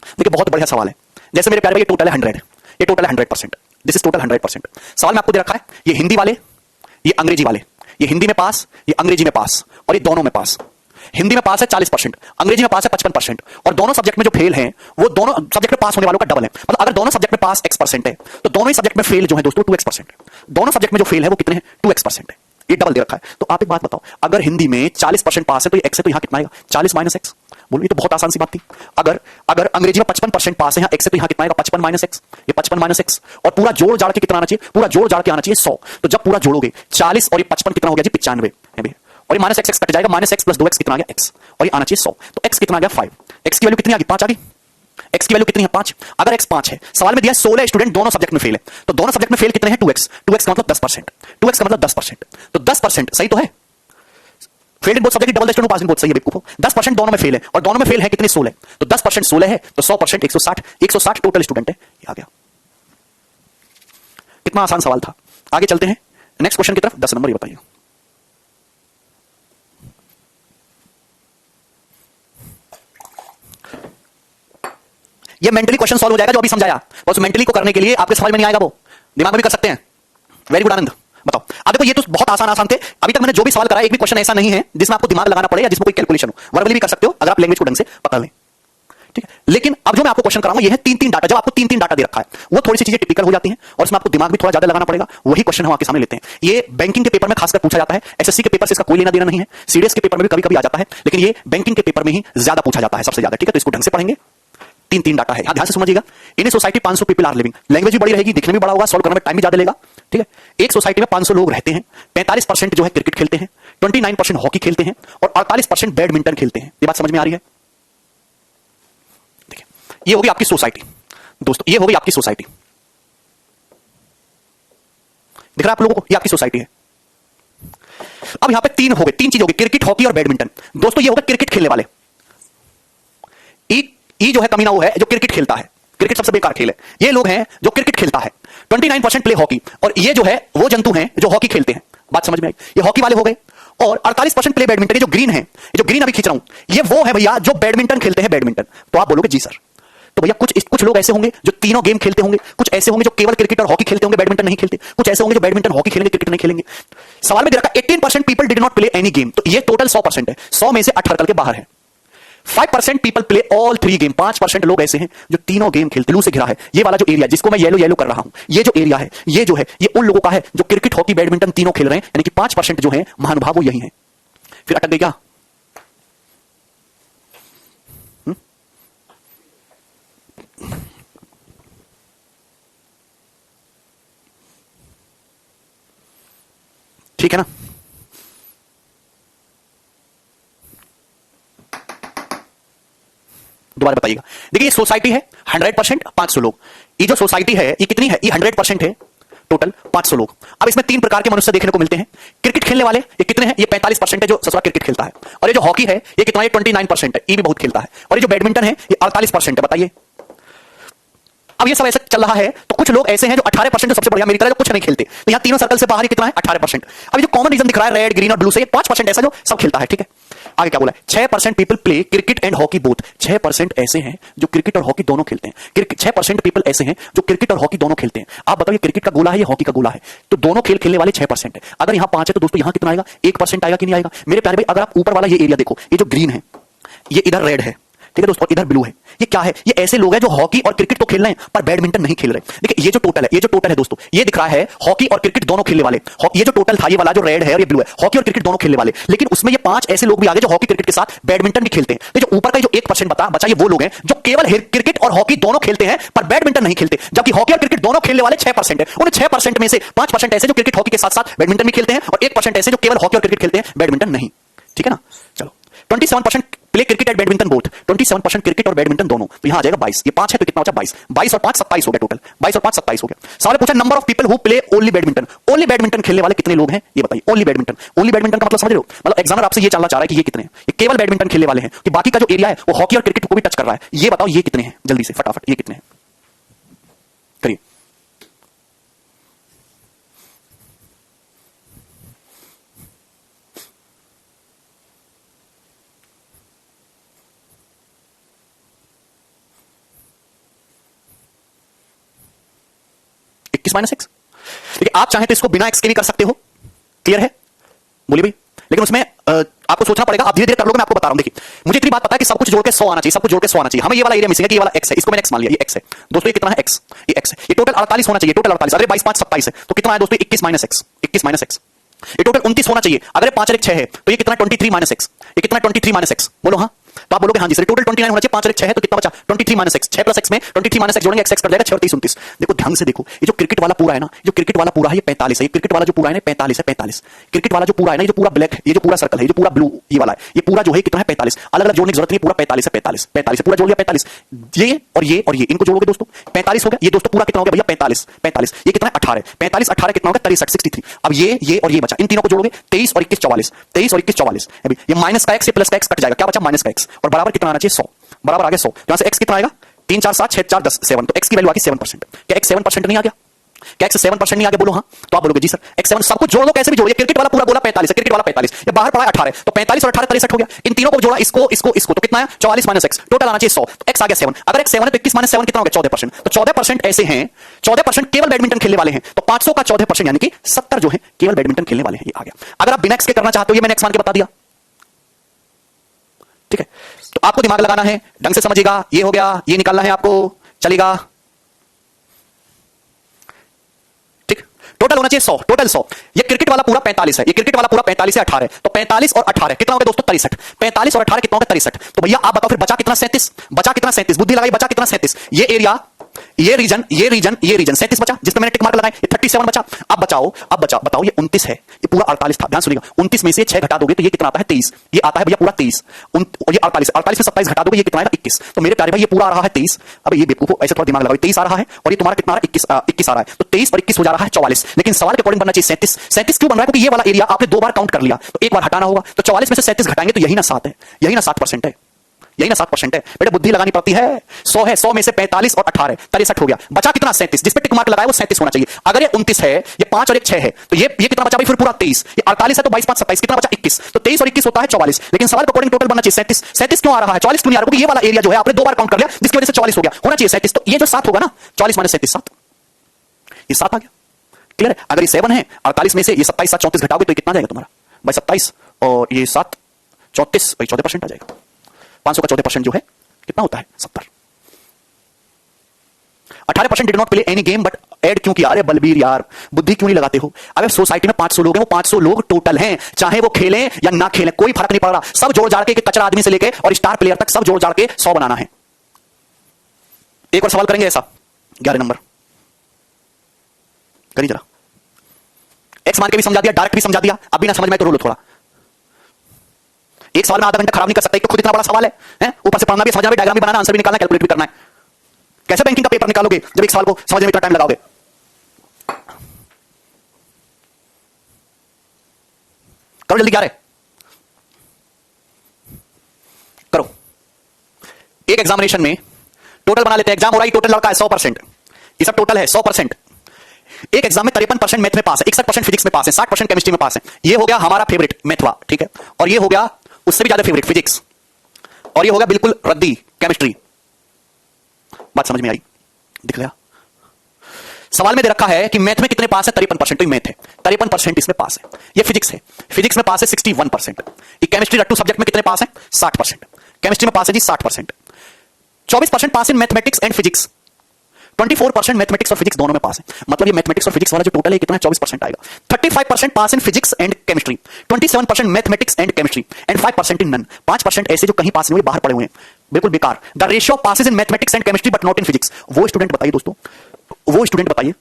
देखिए बहुत बढ़िया सवाल है, जैसे मेरे प्यारे भाई ये टोटल है 100, ये टोटल है 100%, दिस इज टोटल 100%। सवाल में आपको दे रखा है ये हिंदी वाले, ये अंग्रेजी वाले, ये हिंदी में पास, ये अंग्रेजी में पास और ये दोनों में पास। हिंदी में पास है 40%, अंग्रेजी में पास है 55%, और दोनों सब्जेक्ट में जो फेल हैं वो दोनों सब्जेक्ट में पास होने वालों का डबल है। मतलब अगर दोनों सब्जेक्ट में पास X% है तो दोनों ही सब्जेक्ट में फेल जो है दोस्तों 2X% है, दोनों सब्जेक्ट में जो फेल है वो कितने हैं 2X% है, ये डबल दे रखा है। तो आप एक बात बताओ, अगर हिंदी में 40% पास है तो ये X है, तो यहां कितना आएगा 40 - X। बोलो ये तो बहुत आसान सी बात थी। अगर अंग्रेजी में 55% पास है, यहां X है, तो यहां कितना आएगा 55 - X, ये 55 - X, और पूरा जोड़ जाड़ के कितना आना चाहिए, पूरा जोड़ जाड़ के आना चाहिए 100। तो जब पूरा जोड़ोगे 40 और ये 55 कितना हो गया जी 95, और ये -X कट जाएगा, -X + 2X कितना आ गया X, और ये आना चाहिए 100, तो X कितना आ गया 5। X की वैल्यू कितनी आ गई 5 आ गई, X की वैल्यू कितनी है 5। अगर X 5 है, सवाल में दिया 16 स्टूडेंट दोनों सब्जेक्ट में फेल है, तो दोनों सब्जेक्ट में फेल कितने हैं 2X, 2X का मतलब 10%, 2X का मतलब 10%, तो 10% सही तो है। Fail in both subject double the student pass in both, सही है बेवकूफो। 10% दोनों में फेल है, और दोनों में फेल है कितने 16, तो 10% 16 है, तो 100% 160 टोटल स्टूडेंट है, ये आ गया। कितना आसान सवाल था। आगे चलते हैं नेक्स्ट क्वेश्चन की तरफ। 10 नंबर ये बताइए, ये मेंटली क्वेश्चन सॉल्व हो जाएगा जो अभी समझाया, बस मेंटली को करने के लिए आपके समझ में नहीं आएगा वो दिमाग में भी कर सकते हैं। वेरी गुड आनंद, बताओ। अब देखो ये तो बहुत आसान थे, अभी तक मैंने जो भी सवाल कराया एक भी क्वेश्चन ऐसा नहीं है जिसमें आपको दिमाग लगाना पड़े या जिसमें कोई कैलकुलेशन हो। वर्बली भी कर सकते हो अगर आप लैंग्वेज को ढंग से पकड़ लें, ठीक है। लेकिन अब जो मैं आपको क्वेश्चन कराऊंगा ये है 3-3 डाटा। जब आपको 3-3 डाटा दे रखा है वो थोड़ी सी चीजें टिपिकल हो जाती हैं और इसमें आपको दिमाग भी थोड़ा ज्यादा लगाना पड़ेगा। वही क्वेश्चन हम आपके सामने लेते हैं। ये बैंकिंग के पेपर में खासकर पूछा जाता है, एसएससी के पेपर से इसका कोई लेना देना नहीं है, सीडीएस के पेपर में भी कभी-कभी आ जाता है, लेकिन ये बैंकिंग के पेपर में ही ज्यादा पूछा जाता है, सबसे ज्यादा, ठीक है। तो इसको ढंग से पढ़ेंगे। 3-3 डाटा है, ध्यान से समझिएगा। In society 500 people are living, language भी बड़ी रहेगी, दिखने में बड़ा होगा, सॉल्व करने में टाइम भी ज्यादा लेगा, ठीक है। एक सोसाइटी में 500 लोग रहते हैं, 45% जो है क्रिकेट खेलते हैं, 29% हॉकी खेलते हैं और 48% बैडमिंटन खेलते हैं। ये बात समझ में आ रही है? देखिए ये होगी आपकी सोसाइटी दोस्तों, ये होगी आपकी सोसाइटी। दिख रहा है आप लोगों को, ये आपकी सोसाइटी है। अब यहां पे 3 हो गए, 3 चीज हो गई, क्रिकेट, हॉकी और बैडमिंटन। दोस्तों ये होगा क्रिकेट खेलने वाले। ई जो है कमीना वो है जो क्रिकेट खेलता है, क्रिकेट सबसे बेकार खेल है। ये लोग हैं जो क्रिकेट खेलता है। 29% प्ले हॉकी, और ये जो है वो जंतु हैं जो हॉकी खेलते हैं। बात समझ में आई? ये हॉकी वाले हो गए। और 48% प्ले बैडमिंटन, ये जो ग्रीन है, ये जो ग्रीन अभी खींच रहा हूं, ये वो है भैया जो बैडमिंटन खेलते हैं, बैडमिंटन। तो आप बोलोगे जी सर। तो भैया कुछ लोग ऐसे होंगे जो तीनों गेम खेलते होंगे, कुछ ऐसे होंगे जो केवल क्रिकेट और हॉकी खेलते होंगे, बैडमिंटन नहीं खेलते, कुछ ऐसे होंगे जो बैडमिंटन हॉकी खेलेंगे, क्रिकेट नहीं खेलेंगे। सवाल में दे रखा 18% people did not play any game, तो ये टोटल 100% है। 100 में से 8 हरकल के बाहर है। 5% पीपल प्ले ऑल 3 गेम, 5% लोग ऐसे हैं जो तीनों गेम खेलते। लू से घिरा है ये वाला जो एरिया जिसको मैं येलो येलो कर रहा हूं, ये जो एरिया है ये जो है ये उन लोगों का है जो क्रिकेट, हॉकी, बैडमिंटन तीनों खेल रहे हैं, यानी कि 5% जो है महानुभाव वो यही है। फिर अटक गई क्या? ठीक है ना? दोबारा बताइएगा। देखिए ये सोसाइटी है 100% 500 लोग। ये जो सोसाइटी है ये कितनी है? ये 100% है टोटल 500 लोग। अब इसमें 3 प्रकार के मनुष्य देखने को मिलते हैं। क्रिकेट खेलने वाले ये कितने हैं? ये 45% है जो ससुरा क्रिकेट खेलता है। और ये जो हॉकी है ये कितना है? 29% है, ये भी बहुत खेलता है। और ये जो बैडमिंटन है ये 48% है। बताइए अब ये सब ऐसा चल रहा है तो कुछ लोग ऐसे हैं जो 18% जो सबसे बढ़िया मेरी तरह जो कुछ नहीं खेलते। तो यहां तीनों सर्कल से बाहर ही कितना है? 18%। अब ये जो कॉमन रीजन दिख रहा है रेड, ग्रीन और ब्लू से, ये 5% ऐसा जो सब खेलता है। ठीक है, आगे क्या बोला है? 6% people play cricket and hockey both. 6% ऐसे हैं जो क्रिकेट और हॉकी दोनों खेलते हैं। 6% पीपल ऐसे हैं जो क्रिकेट और हॉकी दोनों खेलते हैं। आप बताओ ये क्रिकेट का गोला है, ये हॉकी का गोला है, तो दोनों खेल खेलने वाले 6% है। अगर यहां 5 है तो दोस्तों यहां कितना आएगा? 1% आएगा कि नहीं आएगा? मेरे प्यारे भाई अगर आप ऊपर वाला ये एरिया देखो, ये जो ग्रीन है ये इधर रेड है, ठीक है दोस्तों, इधर ब्लू है। ये क्या है? ये ऐसे लोग हैं जो हॉकी और क्रिकेट तो खेल रहे हैं पर बैडमिंटन नहीं खेल रहे। देखिए ये जो टोटल है, ये जो टोटल है दोस्तों, ये दिख रहा है हॉकी और क्रिकेट दोनों खेलने वाले। ये जो टोटल था ये वाला जो रेड है और ये ब्लू है, हॉकी और क्रिकेट दोनों खेलने वाले। लेकिन उसमें ये 5 ऐसे लोग भी आ गए जो हॉकी क्रिकेट के साथ बैडमिंटन भी खेलते हैं। तो जो ऊपर का जो 1% बचा ये वो लोग हैं जो केवल क्रिकेट और हॉकी दोनों खेलते हैं पर बैडमिंटन नहीं खेलते। जबकि हॉकी और क्रिकेट दोनों खेलने वाले 6% है। उन 6% में से 5% ऐसे जो क्रिकेट हॉकी के साथ साथ बैडमिंटन भी खेलते हैं और 1% ऐसे जो केवल हॉकी और क्रिकेट खेलते हैं, बैडमिंटन नहीं। ठीक है ना? चलो 27% play cricket and badminton both. 27% cricket और बैडमिंटन दोनों। तो यहां आ जाएगा 22। ये 5 है तो कितना हो जाएगा? 22। 22 और 5 27 हो गया टोटल। 22 और 5 27 हो गया। सवाल पूछा number of people who play only badminton. Only badminton खेलने वाले कितने लोग हैं ये बताइए। ओनली बैडमिंटन, ओनली बैडमिंटन का मतलब समझ रहे हो? मतलब एग्जामिनर आपसे ये जानना चाह रहा है कि ये कितने हैं। ये केवल बैडमिंटन खेलने वाले हैं कि बाकी का जो एरिया है वो हॉकी और क्रिकेट को भी टच कर रहा है। ये बताओ ये कितने हैं? जल्दी से फटाफट ये कितने हैं करिए। -x। देखिए आप चाहें तो इसको बिना x के भी कर सकते हो। क्लियर है? बोलिए भाई। लेकिन उसमें आपको सोचना पड़ेगा। आप धीरे धीरे कर लोगे, मैं आपको बता रहा हूं। देखिए मुझे इतनी बात पता है कि सब कुछ जोड़ के 100 आना चाहिए, सब कुछ जोड़ के 100 आना चाहिए। हमें ये वाला एरिया मिसिंग है कि ये वाला x है, इसको मैंने x मान लिया, ये x है दोस्तों। ये कितना है? x। ये x है। ये टोटल 48 होना चाहिए, टोटल 48। अगर 22 5 27 है तो कितना है दोस्तों? 21 - x। 21 - x। ये टोटल 29 होना चाहिए। अगर 5 और 1 6 है तो ये कितना? 23 - x। ये कितना? 23 - x। बोलो हाँ। तो आप बोलोगे हाँ जी सर टोटल 29 होना चाहिए। 5 और 1 6 है तो कितना बचा? 23 - x। 6 + x में 23 - x जोड़ेंगे, x कर जाएगा 6 और 23 29। देखो ध्यान से देखो, ये जो क्रिकेट वाला पूरा है ना, जो क्रिकेट वाला पूरा है ये 45 है। ये क्रिकेट वाला जो पूरा है ना 45 है, 45। क्रिकेट वाला जो पूरा है ना, ये जो पूरा ब्लैक, ये जो पूरा सर्कल है, ये जो पूरा ब्लू ये वाला है, ये पूरा जो है कितना है? 45। अलग अलग जोड़ने की जरूरत नहीं, पूरा 45 है। 45 45 पूरा जोड़ लिया 45। ये और ये इनको जोड़ोगे दोस्तों 45 हो गया। ये दोस्तों पूरा कितना हो गया भैया? 45 45। ये कितना है? 18। 45 18 कितना हो गया? 63 63। अब ये और ये बचा, इन तीनों को जोड़ोगे 23 और 21 44। 23 और 21 44। अभी ये माइनस का x से प्लस का x कट जाएगा, क्या बचा? माइनस का x। और बराबर कितना आना चाहिए? 100। बराबर आ गया 100। यहां से x कितना आएगा? 3 4 7 6 4 10 7। तो x की वैल्यू आ गई 7%। क्या x 7% नहीं आ गया? क्या x 7% नहीं आ गया? बोलो हाँ। तो आप बोलोगे जी सर x 7 सब कुछ जोड़ दो, कैसे भी जोड़िए। क्रिकेट वाला पूरा बोला 45 है, क्रिकेट वाला 45, ये बाहर पड़ा है 18, तो 45 और 18 63 हो गया। इन तीनों को जोड़ा, इसको तो कितना है? 44 - x। टोटल आना चाहिए 100। तो x आ गया 7। अगर x 7 है तो 21 - 7 कितना हो गया? 14%। तो 14% ऐसे हैं, 14% केवल बैडमिंटन खेलने वाले हैं। तो 500 का 14% यानी कि 70 जो है केवल बैडमिंटन खेलने वाले हैं। ये आ गया। अगर आप बिना x के करना चाहते हो, ये मैंने x मान के बता दिया। ठीक है, तो आपको दिमाग लगाना है, ढंग से समझिएगा। ये हो गया, ये निकालना है आपको, चलेगा। ठीक, टोटल होना चाहिए 100, टोटल 100। ये क्रिकेट वाला पूरा 45 है, ये क्रिकेट वाला पूरा 45 है 18। तो 45 और 18 कितना हो गया दोस्तों? 63। 45 और 18 कितना हो गया? 63। तो भैया आप बताओ फिर बचा कितना? 37। बचा कितना? 37। बुद्धि लगाई, बचा कितना? 37। ये एरिया, ये रीजन 37 बचा जिसमें मैंने टिक मार्क लगाए। ये 37 बचा। अब बताओ ये 29 है, ये पूरा 48 था। ध्यान सुनिएगा, 29 में से 6 घटा दोगे तो ये कितना आता है? 23। ये आता है भैया पूरा 23। और ये 48 में 27 घटा दोगे ये कितना आएगा? 21। तो मेरे प्यारे भाई ये पूरा आ रहा है 23। अब ये बेवकूफो ऐसे थोड़ा दिमाग लगाओ, 23 आ रहा है और ये तुम्हारा कितना आ रहा है? 21 आ रहा है। तो 23 और 21 हो जा रहा है 44। लेकिन सवाल के अकॉर्डिंग बनना चाहिए 37। 37 क्यों बन रहा है? क्योंकि ये वाला एरिया आपने 2 बार काउंट कर लिया, तो एक बार हटाना होगा। तो 44 में से 37 घटाएंगे तो यही ना 7 है, यही ना 7% है, यही ना 7% है। बेटे बुद्धि लगानी पड़ती है। 100 है, 100 में से 45 और 18 63 हो गया। बचा कितना? 37। जिस पे टिक मार्क लगाया वो 37 होना चाहिए। अगर ये 29 है, ये 5 और 1 6 है, तो ये कितना बचा भाई? फिर पूरा 23। ये 48 है तो 22 5 27 कितना बचा? 21। तो 23 और 21 होता है 44। लेकिन सवाल के अकॉर्डिंग टोटल बनना चाहिए 37। 37 क्यों आ रहा है? 44 क्यों नहीं आ रहा? क्योंकि ये वाला एरिया जो है आपने 2 बार काउंट कर लिया, जिसकी वजह से 44 हो गया। होना चाहिए 37। तो ये जो 7 होगा ना, 44 - 37 7, ये 7 आ गया। क्लियर है? अगर ये 7 है, 48 में से ये 27 7 34 घटाओगे तो कितना जाएगा तुम्हारा भाई? 27 और ये 7 34 भाई 14% आ जाएगा। 500 का 14% जो है कितना होता है 70। 18% did not play any game but add क्यों किया? अरे बलबीर यार, बुद्धि क्यों नहीं लगाते हो? अबे सोसाइटी में 500 लोग हैं, वो 500 लोग टोटल हैं, चाहे वो खेलें या ना खेलें कोई फर्क नहीं पड़ रहा। सब जोड़ जाड़ के कचरा आदमी से लेके और स्टार प्लेयर तक सब जोड़ जाड़ के 100 बनाना है। एक और सवाल करेंगे ऐसा, 11 नंबर करिए जरा। एक्स मान के भी समझा दिया, डायरेक्ट भी समझा दिया, अब भी ना समझ में तो रोलो थोड़ा। एक सवाल में आधा घंटा खराब नहीं कर सकता, एक तो खुद इतना बड़ा सवाल है? ऊपर से पढ़ना भी, समझना भी, डायग्राम भी बनाना, आंसर भी निकालना, कैलकुलेट भी करना है। कैसे बैंकिंग का पेपर निकालोगे जब एक सवाल को समझने में इतना टाइम लगाओगे? करो जल्दी, क्या रहे करो। एक एग्जामिनेशन में टोटल बना लेते हैं, एग्जाम हो रहा है, टोटल लड़का है 100%, ये सब टोटल है 100%। एक एग्जाम में 53% मैथ में पास है, 61% फिजिक्स में पास है, 60% केमिस्ट्री में पास है। ये हो गया हमारा फेवरेट मैथवा, ठीक है, और ये हो गया उससे भी ज्यादा फेवरेट फिजिक्स, और ये हो गया बिल्कुल रद्दी केमिस्ट्री। बात समझ में आई? दिख गया? सवाल में दे रखा है कि मैथ में कितने पास है, 53%, तो ये मैथ है, 53% इसमें पास है। ये फिजिक्स है, फिजिक्स में पास है 61%। ये केमिस्ट्री रट्टू सब्जेक्ट में कितने पास है? 60%। केमिस्ट्री में पास है जी 60%। 24% pass in mathematics and physics, 24% mathematics और फिजिक्स दोनों में पास है। मतलब ये मैथमेटिक्स और फिजिक्स वाला जो टोटल है कितना है? 24% आएगा। 35% pass in physics and chemistry, 27% mathematics and chemistry and 5% in none. 5% ऐसे जो कहीं पास नहीं हुए, बाहर पड़े हुए हैं, बिल्कुल बेकार। The ratio passes in mathematics and chemistry but not in physics. वो स्टूडेंट बताइए दोस्तों, वो स्टूडेंट बताइए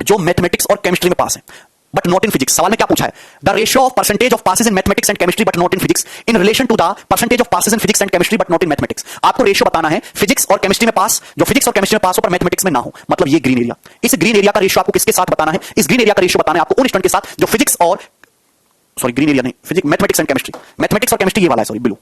जो मैथमेटिक्स और केमिस्ट्री में पास है बट नॉट इन फिजिक्स। सवाल में क्या पूछा है? The ratio of percentage of passes in mathematics and chemistry but not in physics in relation to the percentage of passes in physics and chemistry but not in mathematics. आपको रेशियो बताना है फिजिक्स और केमिस्ट्री में पास, जो फिजिक्स और केमिस्ट्री में पास हो पर मैथमेटिक्स में ना हो। मतलब ये ग्रीन एरिया, इस ग्रीन एरिया का रेशियो आपको किसके साथ बताना है? इस ग्रीन एरिया का रेशियो बताना है आपको उन स्टूडेंट के साथ जो फिजिक्स और सॉरी ग्रीन एरिया नहीं, physics mathematics and chemistry, mathematics और केमिस्ट्री ये वाला है, सॉरी ब्लू।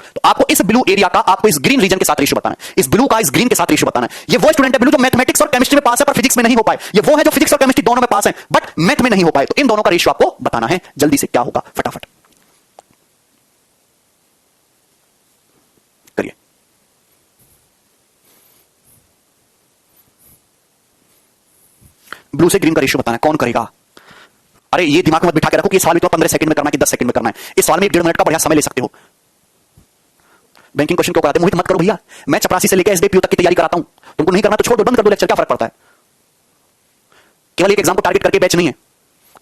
तो आपको इस ब्लू एरिया का, आपको इस ग्रीन रीजन के साथ रेशियो बताना है, इस ब्लू का इस ग्रीन के साथ रेशियो बताना है। ये वो स्टूडेंट है ब्लू जो मैथमेटिक्स और केमिस्ट्री में पास है पर फिजिक्स में नहीं हो पाए। ये वो है जो फिजिक्स और केमिस्ट्री दोनों में पास है बट मैथ में नहीं हो पाए। तो इन दोनों का रेशियो आपको बताना है। जल्दी से क्या होगा, फटाफट करिए। ब्लू से ग्रीन का रेशियो बताना है, कौन करेगा? अरे ये दिमाग में मत बिठा के रखो कि इस सवाल में तो 15 सेकंड में करना है कि 10 सेकंड में करना है। इस सवाल में 1.5 मिनट का बढ़िया समय ले सकते हो। बैंकिंग क्वेश्चन क्यों कराते हैं? मोहित मत करो भैया, मैं चपरासी से लेकर एसबीआई तक की तैयारी कराता हूं। तुमको नहीं करना तो छोड़ दो, बंद कर दो लेक्चर, क्या फर्क पड़ता है? केवल एक एग्जाम को टारगेट करके बैच नहीं है।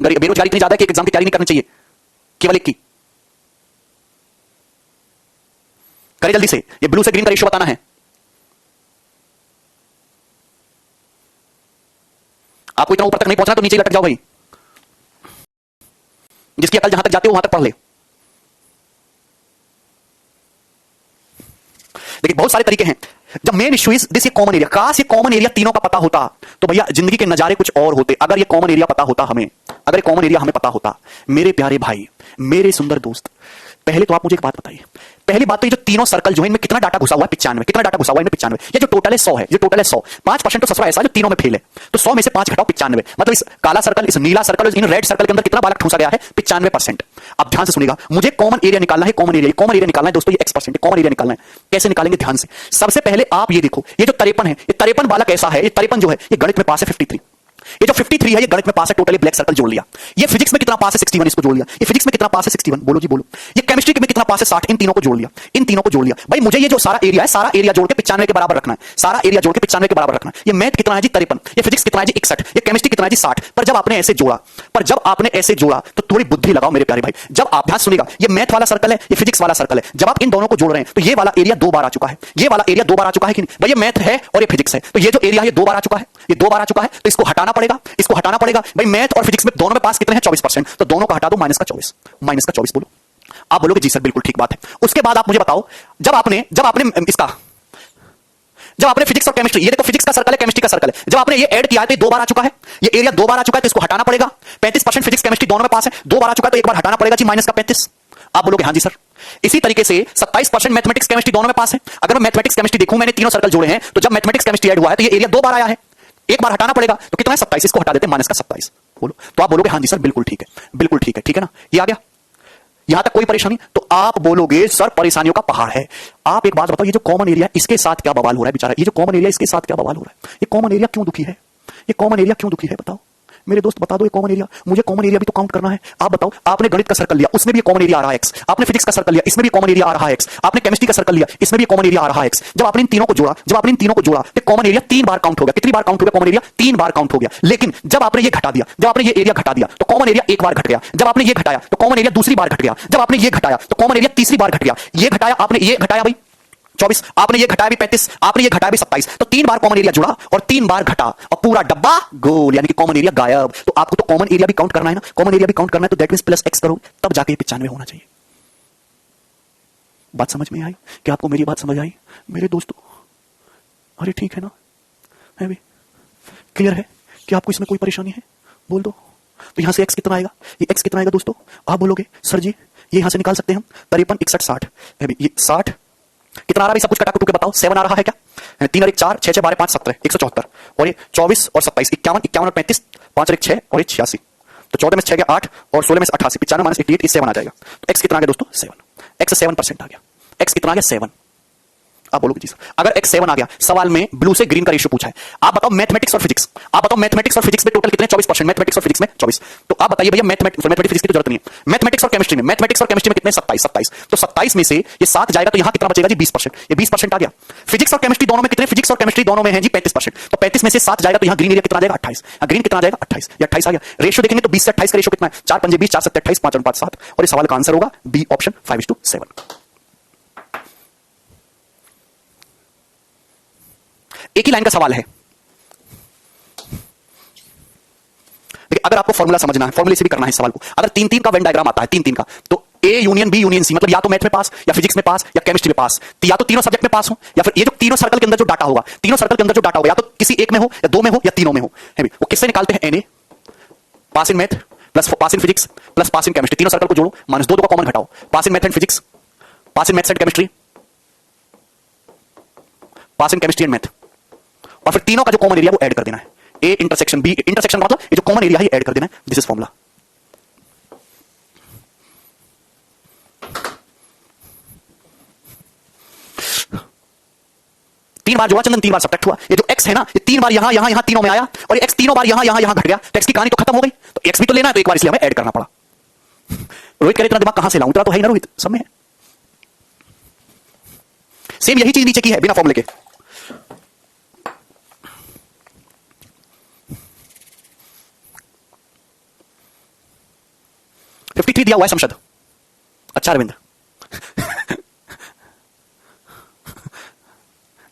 बेरोजगारी इतनी ज्यादा है कि एक एग्जाम की तैयारी नहीं करनी चाहिए, केवल एक की। करे जल्दी से, ये ब्लू से ग्रीन का रेशियो बताना है। आपको इतना ऊपर तक नहीं पहुंचना तो नीचे लटक जाओ भाई। जिसकी अकल जहां तक जाती हो वहां तक पढ़ ले। देखिए बहुत सारे तरीके हैं। जब मेन इश्यू इज दिस, ये कॉमन एरिया, काश ये कॉमन एरिया तीनों का पता होता तो भैया जिंदगी के नजारे कुछ और होते। अगर ये कॉमन एरिया पता होता हमें, अगर ये कॉमन एरिया हमें पता होता, मेरे प्यारे भाई, मेरे सुंदर दोस्त, पहले तो आप मुझे एक बात बताइए। पहली बात तो ये जो तीनों सर्कल जो है इनमें कितना डाटा घुसा हुआ है? 95। कितना डाटा घुसा हुआ है इनमें? 95। ये जो टोटल है 100 है, ये टोटल है 100। 5% तो ससुरा ऐसा जो तीनों में फेल है, तो 100 में से 5 घटाओ 95। मतलब इस काला सर्कल, इस नीला सर्कल, इन रेड सर्कल के अंदर कितना बालक ठूसा गया है? 95%। अब ध्यान से सुनिएगा, मुझे कॉमन एरिया निकालना है, कॉमन एरिया, कॉमन एरिया निकालना है दोस्तों, ये x% कॉमन एरिया निकालना है। कैसे निकालेंगे? ध्यान से। सबसे पहले आप ये देखो, ये जो 53 है, ये 53 बालक ऐसा है, ये 53 जो है ये गणित में पास है 53। ये जो 53 है ये गणित में पास है, टोटली ब्लैक सर्कल जोड़ लिया। ये फिजिक्स में कितना पास है? 61, इसको जोड़ लिया। ये फिजिक्स में कितना पास है? 61, बोलो जी बोलो। ये केमिस्ट्री में कितना पास है? 60, इन तीनों को जोड़ लिया, इन तीनों को जोड़ लिया। भाई मुझे ये जो सारा एरिया है, सारा एरिया जोड़ के 95 के बराबर रखना है, सारा एरिया जोड़ के 95 के बराबर रखना है। ये मैथ कितना है जी? 53। ये फिजिक्स कितना है जी? 61। ये केमिस्ट्री कितना है जी? 60। पर जब आपने ऐसे जोड़ा, तो थोड़ी बुद्धि लगाओ मेरे प्यारे भाई। जब आप ध्यान सुनिएगा, ये मैथ वाला सर्कल है, ये फिजिक्स वाला सर्कल है। जब आप इन दोनों को जोड़ रहे हैं तो ये वाला एरिया 2 बार आ चुका है, ये वाला एरिया 2 बार आ चुका है कि नहीं? भाई ये मैथ है और ये फिजिक्स है, तो ये जो एरिया है ये 2 बार आ चुका है, ये 2 बार आ चुका है, तो इसको हटाना पड़ेगा, इसको हटाना पड़ेगा। भाई मैथ और फिजिक्स में दोनों में पास कितने हैं? 24%, तो दोनों का हटा दो, माइनस का 24, माइनस का 24 बोलो। आप बोलोगे जी सर बिल्कुल ठीक बात है। उसके बाद आप मुझे बताओ, जब आपने फिजिक्स और केमिस्ट्री, ये देखो फिजिक्स का सर्कल है, केमिस्ट्री का सर्कल है, जब आपने ये ऐड किया है तो 2 बार आ चुका है, ये एरिया 2 बार आ चुका है, तो इसको हटाना पड़ेगा। 35% फिजिक्स केमिस्ट्री दोनों में पास है, 2 बार आ चुका है, तो एक बार हटाना पड़ेगा जी, माइनस का 35। आप बोलोगे हाँ जी सर। इसी तरीके से 27% मैथमेटिक्स केमिस्ट्री दोनों में पास है। अगर मैं मैथमेटिक्स केमिस्ट्री देखूं, मैंने तीनों सर्कल जोड़े हैं, तो जब मैथमेटिक्स केमिस्ट्री ऐड हुआ है तो ये एरिया 2 बार आया है, एक बार हटाना पड़ेगा, तो कितना है? 27, इसको हटा देते हैं, माइनस का 27 बोलो। तो आप बोलोगे हाँ जी सर बिल्कुल ठीक है, बिल्कुल ठीक है, ठीक है ना? ये आ गया, यहां तक कोई परेशानी? तो आप बोलोगे सर परेशानियों का पहाड़ है। आप एक बात बताओ, ये जो कॉमन एरिया इसके साथ क्या बवाल हो रहा है बेचारा? ये जो कॉमन एरिया इसके साथ क्या बवाल हो रहा है? ये कॉमन एरिया क्यों दुखी है? ये कॉमन एरिया क्यों दुखी है बताओ? मेरे दोस्त बता दो ये कॉमन एरिया, मुझे कॉमन एरिया भी तो काउंट करना है। आप बताओ, आपने गणित का सर्कल लिया, उसमें भी कॉमन एरिया आ रहा है x, आपने फिजिक्स का सर्कल लिया, इसमें भी कॉमन एरिया आ रहा है x, आपने केमिस्ट्री का सर्कल लिया, इसमें भी कॉमन एरिया आ रहा है x। जब आपने इन तीनों को जोड़ा तो कॉमन एरिया 3 बार काउंट हो गया। कितनी बार काउंट हो गया? कॉमन एरिया 3 बार काउंट हो गया। लेकिन जब आपने ये घटा दिया, जब आपने ये एरिया घटा दिया तो कॉमन एरिया 1 बार घट गया। जब आपने ये घटाया तो कॉमन एरिया दूसरी बार घट गया। जब आपने ये घटाया तो कॉमन एरिया तीसरी बार घट गया। ये घटाया आपने, ये घटाया भाई 24, आपने ये घटाया भी 35, आपने ये घटाया भी 27, तो 3 बार कॉमन एरिया जुड़ा और 3 बार घटा और पूरा डब्बा गोल, यानी कि कॉमन एरिया गायब। तो आपको तो कॉमन एरिया भी काउंट करना है ना, कॉमन एरिया भी काउंट करना है, तो दैट मींस प्लस x करो, तब जाके 95 होना चाहिए। बात समझ में आई? क्या आपको मेरी बात समझ आई मेरे दोस्तों? अरे ठीक है ना, है भी क्लियर है कि आपको इसमें कोई परेशानी है? बोल दो। तो यहां से x कितना आएगा? ये x कितना आएगा दोस्तों? आप बोलोगे सर जी ये यहां से निकाल सकते हैं हम 53, 61, 60 है भी, ये 60 कितना आ रहा है? सब कुछ कटा कुटू के बताओ। 7 आ रहा है क्या? 3 और 1 4, 6 6 12 5 17, 174, और ये 24 और 27 51, 51 और 35, 5 और 1 6 और ये 86, तो 14 में से 6 गया 8 और 16 में से 88, 95 माइनस 88, 7 आ जाएगा। तो x कितना आ गया दोस्तों? 7। x 7% आ गया। x कितना आ गया? 7। आप बोलोगे जी सर अगर x 7 आ गया, सवाल में ब्लू से ग्रीन का रेशियो पूछा है, आप बताओ मैथमेटिक्स और फिजिक्स, आप बताओ मैथमेटिक्स और फिजिक्स में टोटल कितने? 24%, मैथमेटिक्स और फिजिक्स में 24। तो आप बताइए भैया मैथमेटिक्स फिजिक्स की तो जरूरत नहीं है, मैथमेटिक्स और केमिस्ट्री में कितने? 27। तो 27 में से ये 7 जाएगा तो यहां कितना बचेगा जी? 20%। ये 20% आ गया। फिजिक्स और केमिस्ट्री दोनों में कितने? फिजिक्स और केमिस्ट्री दोनों में है जी 35%। तो 35 में से 7 जाएगा तो यहां ग्रीन एरिया कितना आ जाएगा? 28। ग्रीन कितना आ जाएगा? 28। ये 28 आ गया। रेशियो देखेंगे तो 20 से 28 का रेशियो कितना है? 4 5 20, 4 7 28, 5 5 7, और इस सवाल का आंसर होगा बी ऑप्शन 5:7। एक ही लाइन का सवाल है। देखिए अगर आपको फॉर्मूला समझना है, फॉर्मूले से भी करना है सवाल को, अगर 3-3 का वेन डायग्राम आता है, 3-3 का, तो A union B union C, मतलब या तो मैथ में पास, या फिजिक्स में पास, या केमिस्ट्री में पास, तो या तो तीनों सब्जेक्ट में पास हो, या फिर ये जो तीनों सर्कल के अंदर जो डाटा होगा, तीनों सर्कल के अंदर जो डाटा होगा, या तो किसी एक में हो, या दो में हो, या तीनों में हो, है भी। वो किससे निकालते हैं? N A pass in math plus pass in physics plus pass in chemistry, तीनों सर्कल को जोड़ो, माइनस 2 का कॉमन घटाओ, pass in math and physics, pass in maths and chemistry, pass in chemistry and math, और फिर तीनों का जो कॉमन एरिया वो ऐड कर देना है। ए इंटरसेक्शन बी इंटरसेक्शन, मतलब ये जो कॉमन एरिया है ऐड कर देना है। This is formula. तीन बार जोड़ा चंदन, 3 बार सब्ट्रैक्ट हुआ। ये जो x है ना, ये 3 बार यहां यहां यहां तीनों में आया, और ये x तीनों बार यहां यहां यहां घट गया, तो x की कहानी तो खत्म हो गई। तो x भी तो लेना है, तो एक बार इसलिए हमें ऐड करना पड़ा। रोहित कह रहे इतना दिमाग कहां से लाऊं? इतना तो है ही ना रोहित, सब में है। सेम यही चीज नीचे की है बिना फॉर्मूले के। दिया हुआ है समशद। अच्छा अरविंद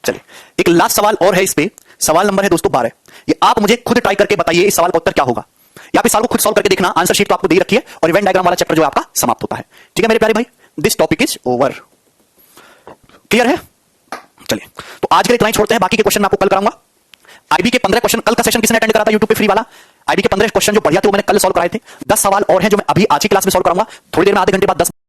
चलिए एक लास्ट सवाल और है इस पे, सवाल नंबर है दोस्तों 12। ये आप मुझे खुद ट्राई करके बताइए इस सवाल का उत्तर क्या होगा। या फिर सवाल को खुद सॉल्व करके देखना, आंसर शीट तो आपको दे रखी है, और इवेंट डायग्राम वाला चैप्टर जो आपका समाप्त होता है। ठीक है मेरे प्यारे भाई, this topic is over. Clear है? चलिए तो आज के लिए इतना ही छोड़ते हैं, बाकी के क्वेश्चन मैं आपको कल कराऊंगा। आईबी के 15 क्वेश्चन, कल का सेशन किसने अटेंड करा था यूट्यूब पे फ्री वाला? आईबी के 15 क्वेश्चन जो बढ़िया थे वो मैंने कल सॉल्व कराए थे। 10 सवाल और हैं जो मैं अभी आज की क्लास में सॉल्व कराऊंगा, थोड़ी देर में, आधे घंटे बाद 10